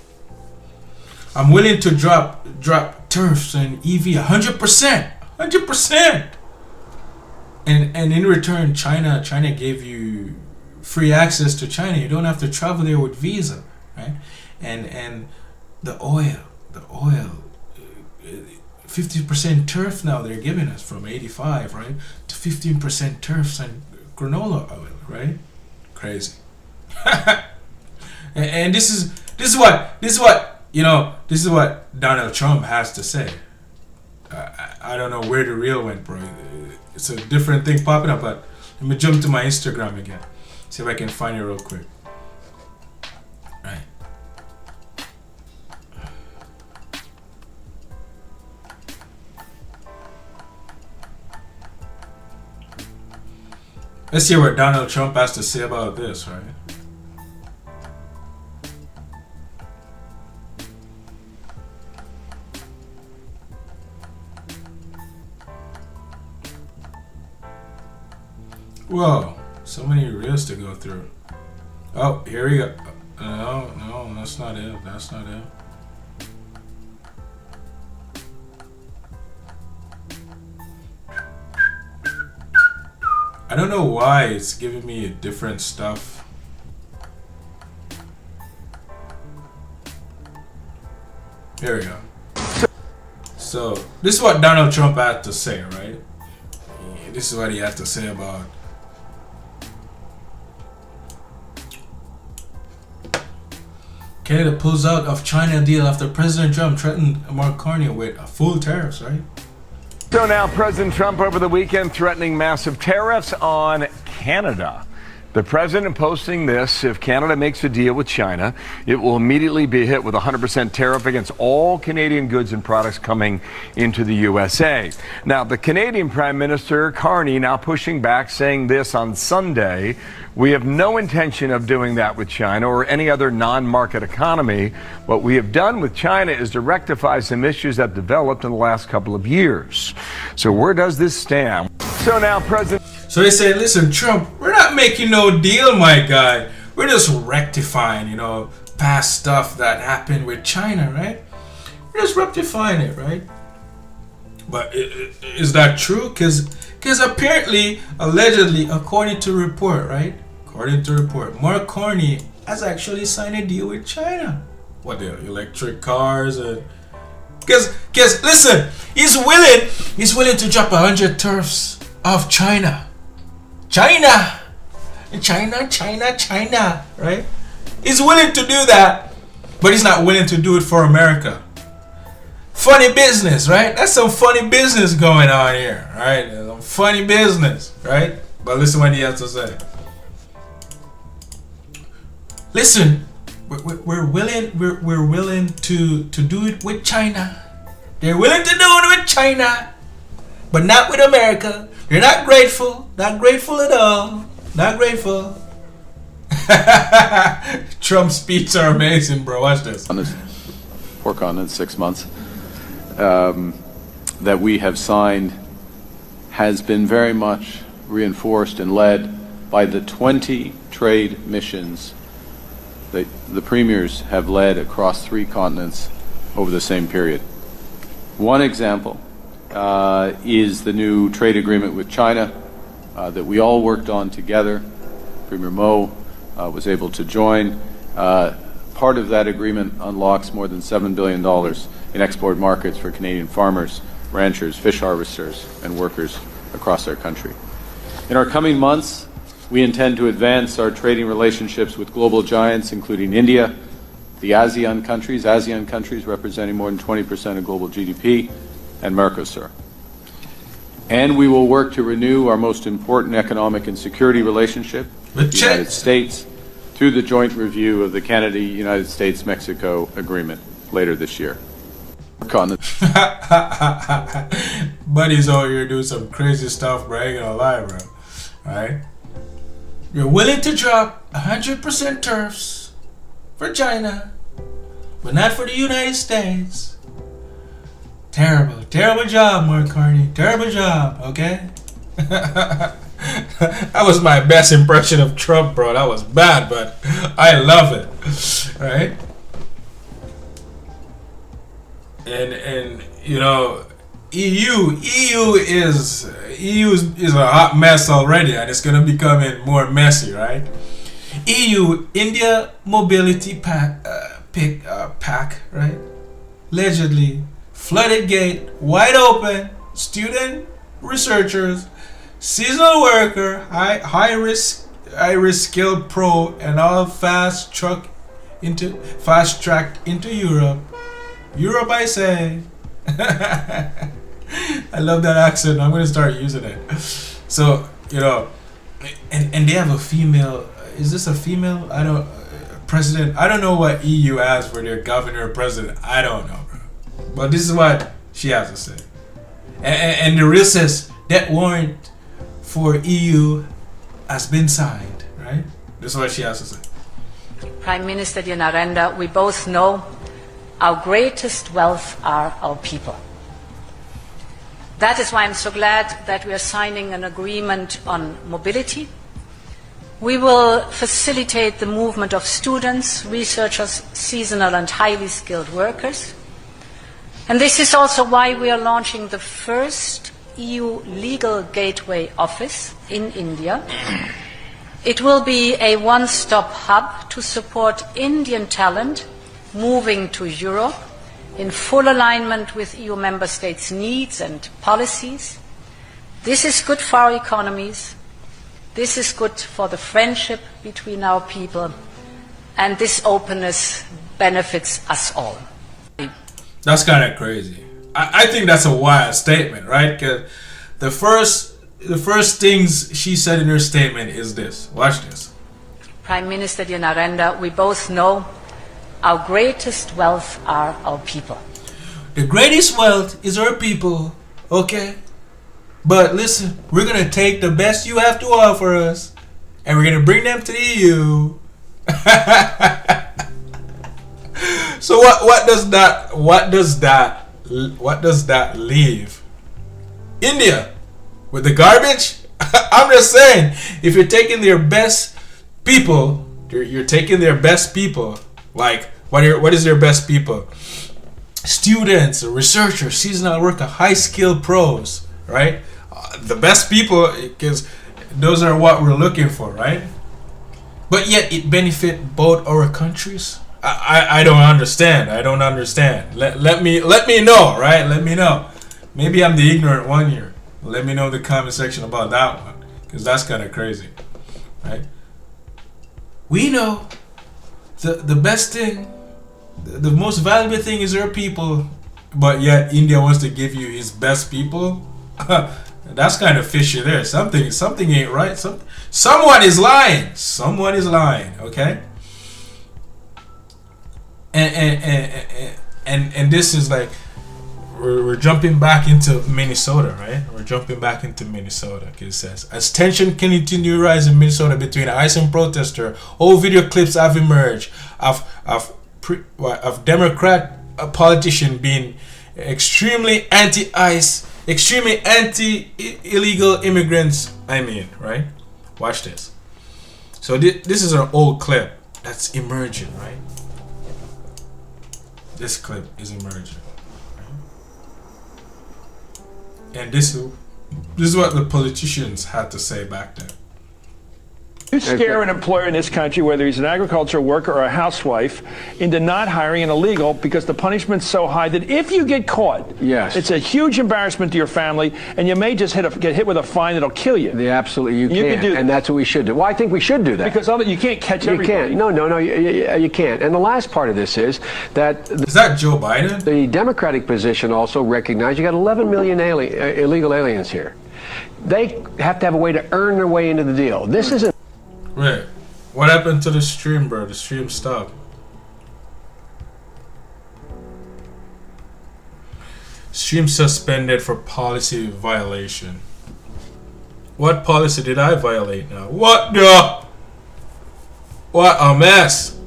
I'm willing to drop turfs and EV 100%. 100%. And in return, China gave you free access to China. You don't have to travel there with visa, right? And the oil, 50% turf now they're giving us from 85, right, to 15% turfs and granola oil, right? Crazy. and this is what Donald Trump has to say. I don't know where the reel went, bro. It's a different thing popping up, but let me jump to my Instagram again. See if I can find it real quick. Right. Let's see what Donald Trump has to say about this, right? Whoa, so many reels to go through. Oh, here we go. No, that's not it. That's not it. I don't know why it's giving me different stuff. There we go. So, this is what Donald Trump had to say, right? This is what he had to say about Canada pulls out of China deal after President Trump threatened Mark Carney with full tariffs, right? So now President Trump over the weekend threatening massive tariffs on Canada. The president posting this: if Canada makes a deal with China, it will immediately be hit with a 100% tariff against all Canadian goods and products coming into the USA. Now, the Canadian Prime Minister Carney now pushing back, saying this on Sunday: we have no intention of doing that with China or any other non-market economy. What we have done with China is to rectify some issues that developed in the last couple of years. So where does this stand? So now President... So they say, listen, Trump, we're not making no deal, my guy. We're just rectifying, past stuff that happened with China, right? We're just rectifying it, right? But is that true? Because apparently, allegedly, according to report, right? According to report, Mark Carney has actually signed a deal with China. What, the electric cars and... Because listen, he's willing to drop 100 tariffs off China. China, right? He's willing to do that, but he's not willing to do it for America. Funny business, right? That's some funny business going on here, right? Some funny business, right? But listen what he has to say. Listen, we're willing to do it with China. They're willing to do it with China, but not with America. They're not grateful at all. Not grateful. Trump's speeches are amazing, bro. Watch this. On this 4 continents, 6 months, that we have signed has been very much reinforced and led by the 20 trade missions that the premiers have led across 3 continents over the same period. One example is the new trade agreement with China that we all worked on together. Premier Mo was able to join. Part of that agreement unlocks more than $7 billion in export markets for Canadian farmers, ranchers, fish harvesters, and workers across our country. In our coming months, we intend to advance our trading relationships with global giants, including India, the ASEAN countries representing more than 20% of global GDP, and Mercosur. And we will work to renew our most important economic and security relationship with the United States through the joint review of the Canada-United States-Mexico agreement later this year. Buddy's over here doing some crazy stuff, bro. I ain't gonna lie, bro. Alright? You're willing to drop 100% tariffs for China, but not for the United States. Terrible job, Mark Carney. Terrible job, okay? That was my best impression of Trump, bro. That was bad, but I love it. Right? And EU is a hot mess already, and it's gonna become more messy, right? EU India Mobility Pact, right? Allegedly flooded gate wide open. Student researchers seasonal worker, high risk skilled pro, and all fast track into Europe. Europe, I say. I love that accent. I'm gonna start using it. So, you know, and they have a female. Is this a female? I don't. President. I don't know what EU has for their governor or president. I don't know, bro. But this is what she has to say. And the real says that warrant for EU has been signed, right? This is what she has to say. Prime Minister Narendra, we both know our greatest wealth are our people. That is why I'm so glad that we are signing an agreement on mobility. We will facilitate the movement of students, researchers, seasonal and highly skilled workers. And this is also why we are launching the first EU legal gateway office in India. It will be a one-stop hub to support Indian talent moving to Europe in full alignment with EU member states' needs and policies. This is good for our economies. This is good for the friendship between our people. And this openness benefits us all. That's kind of crazy. I think that's a wild statement, right? Because the first things she said in her statement is this. Watch this. Prime Minister Narendra, we both know our greatest wealth are our people. The greatest wealth is our people, okay? But listen, we're going to take the best you have to offer us, and we're going to bring them to the EU. So what does that leave? India with the garbage? I'm just saying, if you're taking their best people, you're taking their best people. Like, what is their best people? Students, researchers, seasonal worker, high skilled pros, right? The best people, because those are what we're looking for, right? But yet it benefit both our countries. I don't understand. I don't understand. Let me know, right? Let me know. Maybe I'm the ignorant one here. Let me know in the comment section about that one, because that's kind of crazy, right? We know the best thing, the most valuable thing is our people, but yet India wants to give you his best people. That's kind of fishy there. Something ain't right. Someone is lying. Someone is lying. Okay. And this is like we're jumping back into Minnesota, right? We're jumping back into Minnesota. Okay, it says as tension continue to rise in Minnesota between ICE and protester, old video clips have emerged of Democrat politician being extremely anti-ICE, extremely anti-illegal immigrants. I mean, right? Watch this. So this is an old clip that's emerging, right? This clip is emerging, right? And this is what the politicians had to say back then. You scare an employer in this country, whether he's an agricultural worker or a housewife, into not hiring an illegal because the punishment's so high that if you get caught, yes, it's a huge embarrassment to your family, and you may just get hit with a fine that'll kill you. Absolutely, you can do that. And that's what we should do. Well, I think we should do that. Because you can't catch everybody. You can't. No, you can't. And the last part of this is that... Is that Joe Biden? The Democratic position also recognized you got 11 million illegal aliens here. They have to have a way to earn their way into the deal. This isn't... Right. What happened to the stream, bro? The stream stopped. Stream suspended for policy violation. What policy did I violate now? What the? What a mess.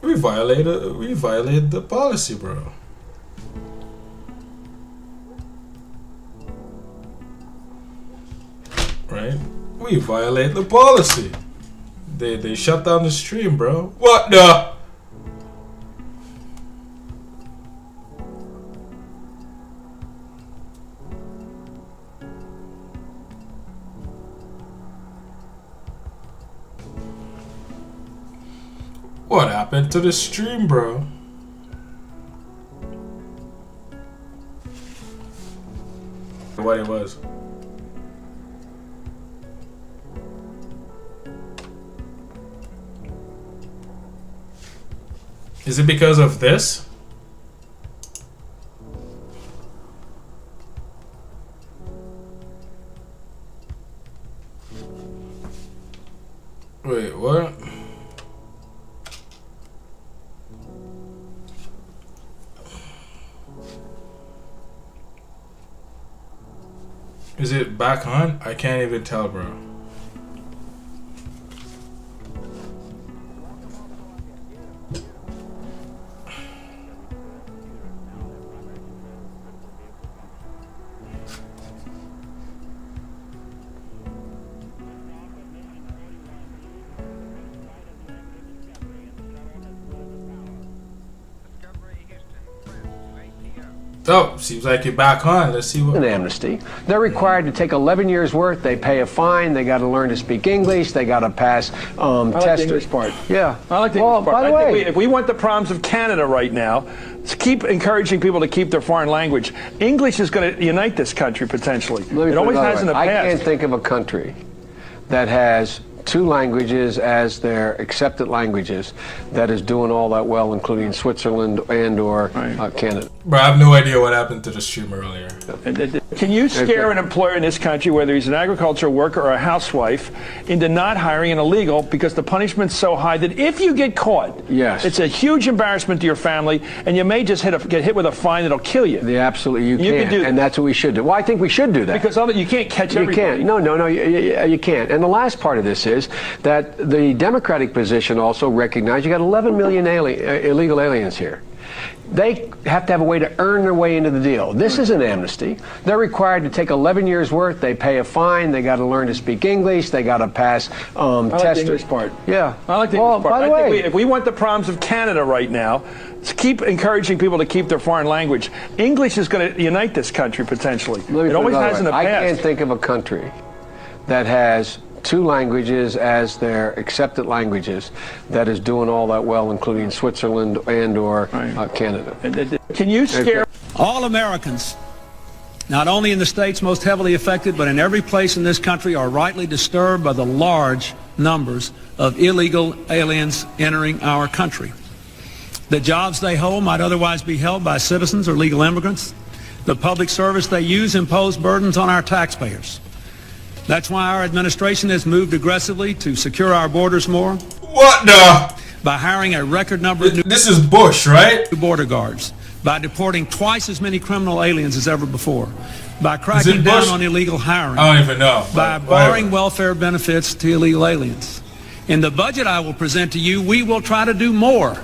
We violated the policy, bro. Right? We violate the policy. They shut down the stream, bro. What the? What happened to the stream, bro? to what it was. Is it because of this? Wait, what? Is it back on? I can't even tell, bro. Oh, seems like you're back on. Let's see what. An amnesty. They're required to take 11 years' worth. They pay a fine. They got to learn to speak English. They got to pass I like tests. the English part. Yeah. I like the Well, English part. by the I think way- if we want the problems of Canada right now, to keep encouraging people to keep their foreign language, English is going to unite this country potentially. Let me It put always another has in way. the I past. can't think of a country that has 2 languages as their accepted languages that is doing all that well, including Switzerland and or Canada. Bro, I have no idea what happened to the stream earlier. Can you scare an employer in this country, whether he's an agricultural worker or a housewife, into not hiring an illegal because the punishment's so high that if you get caught, Yes. it's a huge embarrassment to your family, and you may just get hit with a fine that'll kill you. Yeah, absolutely, you can can, do- and that's what we should do. Well, I think we should do that. Because of it, you can't catch You everybody. can't. No, you can't. And the last part of this is that the Democratic position also recognized you got 11 million illegal aliens here. They have to have a way to earn their way into the deal. This is an amnesty. They're required to take 11 years' worth. They pay a fine. They got to learn to speak English. They got to pass I like the tests. English part. Yeah. I like the Well, English part. by the I think way- if we want the problems of Canada right now, to keep encouraging people to keep their foreign language, English is going to unite this country potentially. Let me It put always another has in way. the I past. can't think of a country that has 2 languages as their accepted languages that is doing all that well, including Switzerland and or Canada. Can you scare All Americans, not only in the states most heavily affected, but in every place in this country, are rightly disturbed by the large numbers of illegal aliens entering our country. The jobs they hold might otherwise be held by citizens or legal immigrants. The public service they use impose burdens on our taxpayers. That's why our administration has moved aggressively to secure our borders more. What the? By hiring a record number of new... This is Bush, right? ...border guards. By deporting twice as many criminal aliens as ever before. By Is cracking it down Bush? on illegal hiring. I don't even know. By but barring whatever. welfare benefits to illegal aliens. In the budget I will present to you, we will try to do more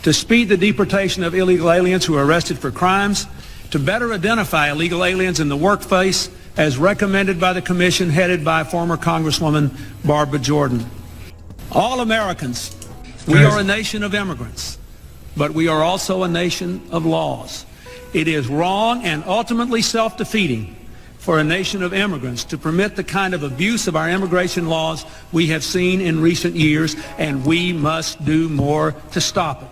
to speed the deportation of illegal aliens who are arrested for crimes, to better identify illegal aliens in the workplace, as recommended by the commission headed by former Congresswoman Barbara Jordan. All Americans, we are a nation of immigrants, but we are also a nation of laws. It is wrong and ultimately self-defeating for a nation of immigrants to permit the kind of abuse of our immigration laws we have seen in recent years, and we must do more to stop it.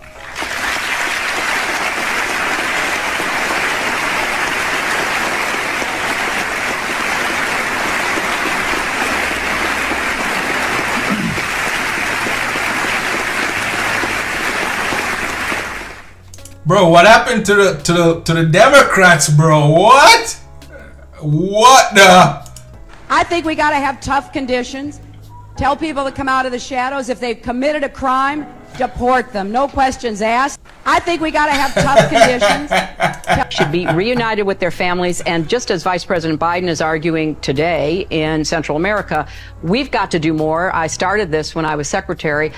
Bro, what happened to the Democrats, bro? What? What the? I think we got to have tough conditions. Tell people to come out of the shadows. If they've committed a crime, deport them. No questions asked. I think we got to have tough conditions. Should be reunited with their families. And just as Vice President Biden is arguing today in Central America, we've got to do more. I started this when I was secretary,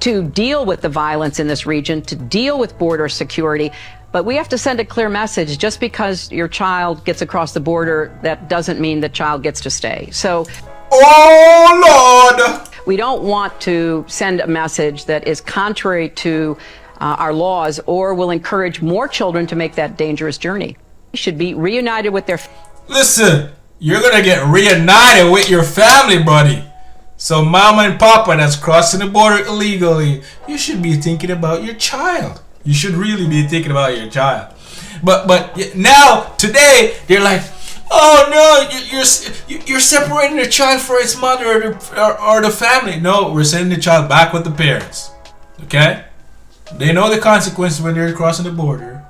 to deal with the violence in this region, to deal with border security. But we have to send a clear message. Just because your child gets across the border, that doesn't mean the child gets to stay. So, oh Lord, we don't want to send a message that is contrary to our laws or will encourage more children to make that dangerous journey. They should be reunited with their... Listen, you're gonna get reunited with your family, buddy. So mama and papa that's crossing the border illegally, you should be thinking about your child. You should really be thinking about your child. But now, today, they're like, Oh no, you're separating the child from its mother or the family. No, we're sending the child back with the parents. Okay? They know the consequences when they're crossing the border.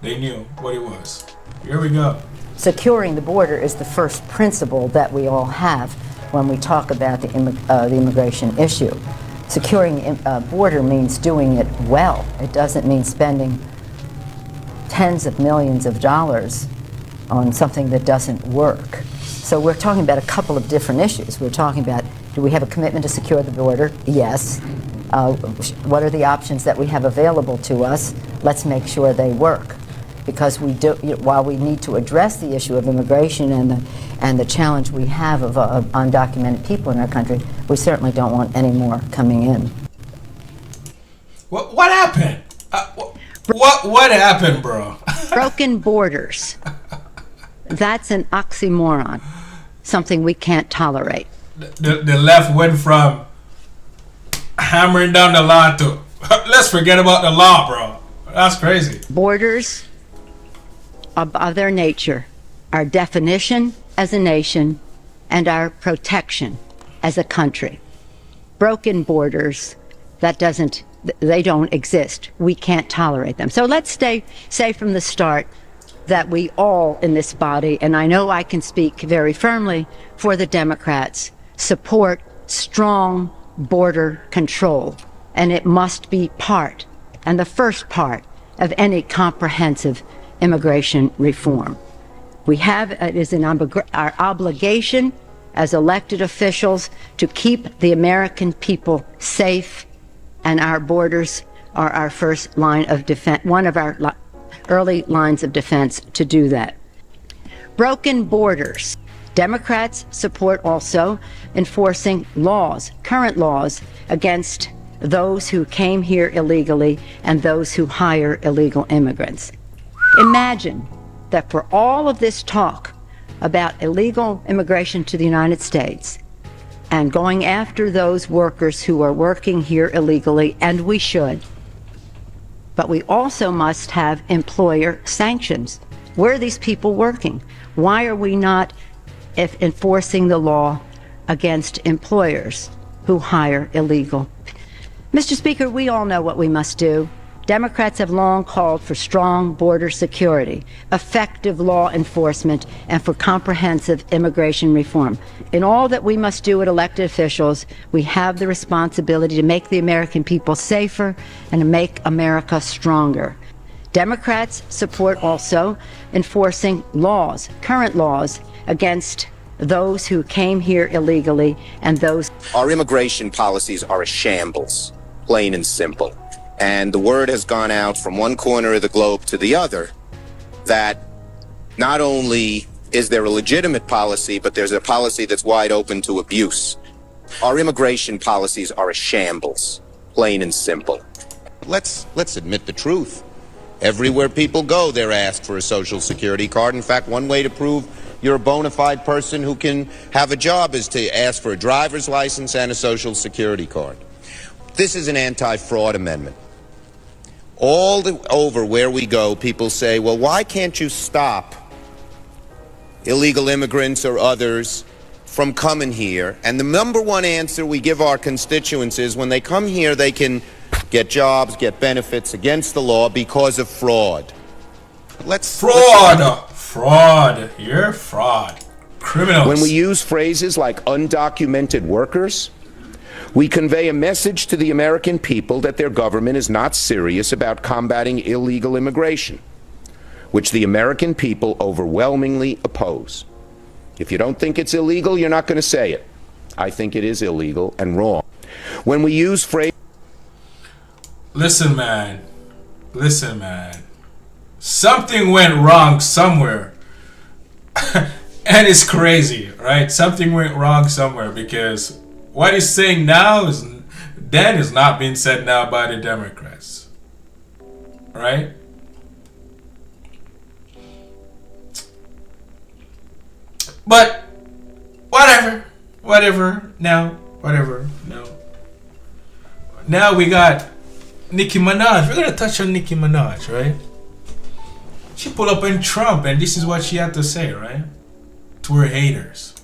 They knew what it was. Here we go. Securing the border is the first principle that we all have when we talk about the immigration issue. Securing a border means doing it well. It doesn't mean spending tens of millions of dollars on something that doesn't work. So we're talking about a couple of different issues. We're talking about, do we have a commitment to secure the border? Yes. What are the options that we have available to us? Let's make sure they work. Because we do, while we need to address the issue of immigration and the challenge we have of undocumented people in our country, we certainly don't want any more coming in. What happened? What happened, bro? Broken borders. That's an oxymoron. Something we can't tolerate. The left went from hammering down the law to let's forget about the law, bro. That's crazy. Borders, by their nature, our definition as a nation and our protection as a country. Broken borders, they don't exist. We can't tolerate them. So let's say from the start that we all in this body, and I know I can speak very firmly for the Democrats, support strong border control. And it must be part, and the first part, of any comprehensive immigration reform. It is our obligation as elected officials to keep the American people safe, and our borders are our first line of defense, one of our early lines of defense to do that. Broken borders. Democrats support also enforcing laws, current laws, against those who came here illegally and those who hire illegal immigrants. Imagine that for all of this talk about illegal immigration to the United States and going after those workers who are working here illegally, and we should, but we also must have employer sanctions. Where are these people working? Why are we not enforcing the law against employers who hire illegal? Mr. Speaker, we all know what we must do. Democrats have long called for strong border security, effective law enforcement, and for comprehensive immigration reform. In all that we must do as elected officials, we have the responsibility to make the American people safer and to make America stronger. Democrats support also enforcing laws, current laws, against those who came here illegally and those... Our immigration policies are a shambles, plain and simple. And the word has gone out from one corner of the globe to the other that not only is there a legitimate policy, but there's a policy that's wide open to abuse. Our immigration policies are a shambles, plain and simple. Let's admit the truth. Everywhere people go, they're asked for a social security card. In fact, one way to prove you're a bona fide person who can have a job is to ask for a driver's license and a social security card. This is an anti-fraud amendment. All over where we go, people say, well, why can't you stop illegal immigrants or others from coming here? And the number one answer we give our constituents is when they come here, they can get jobs, get benefits against the law because of fraud. Fraud. You're fraud. Criminals. When we use phrases like undocumented workers, we convey a message to the American people that their government is not serious about combating illegal immigration, which the American people overwhelmingly oppose. If you don't think it's illegal, you're not going to say it. I think it is illegal and wrong. When we use phrases... Listen, man. Something went wrong somewhere. And it's crazy, right? Something went wrong somewhere, because what he's saying now is not being said now by the Democrats, right? But whatever. Now we got Nicki Minaj. We're gonna touch on Nicki Minaj, right? She pulled up in Trump, and this is what she had to say, right? to her haters.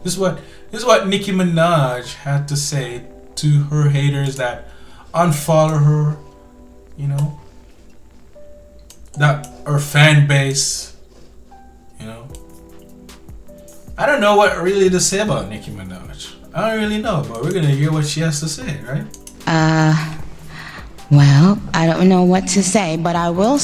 This is what Nicki Minaj had to say to her haters that unfollow her, you know, that her fan base, you know. I don't know what really to say about Nicki Minaj. I don't really know, but we're gonna hear what she has to say, right? Well, I don't know what to say, but I will.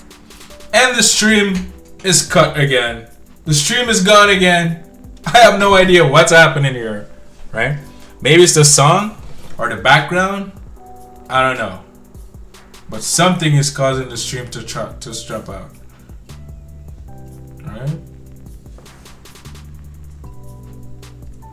And the stream is cut again. The stream is gone again. I have no idea what's happening here, right? Maybe it's the song or the background. I don't know. But something is causing the stream to drop out. Alright?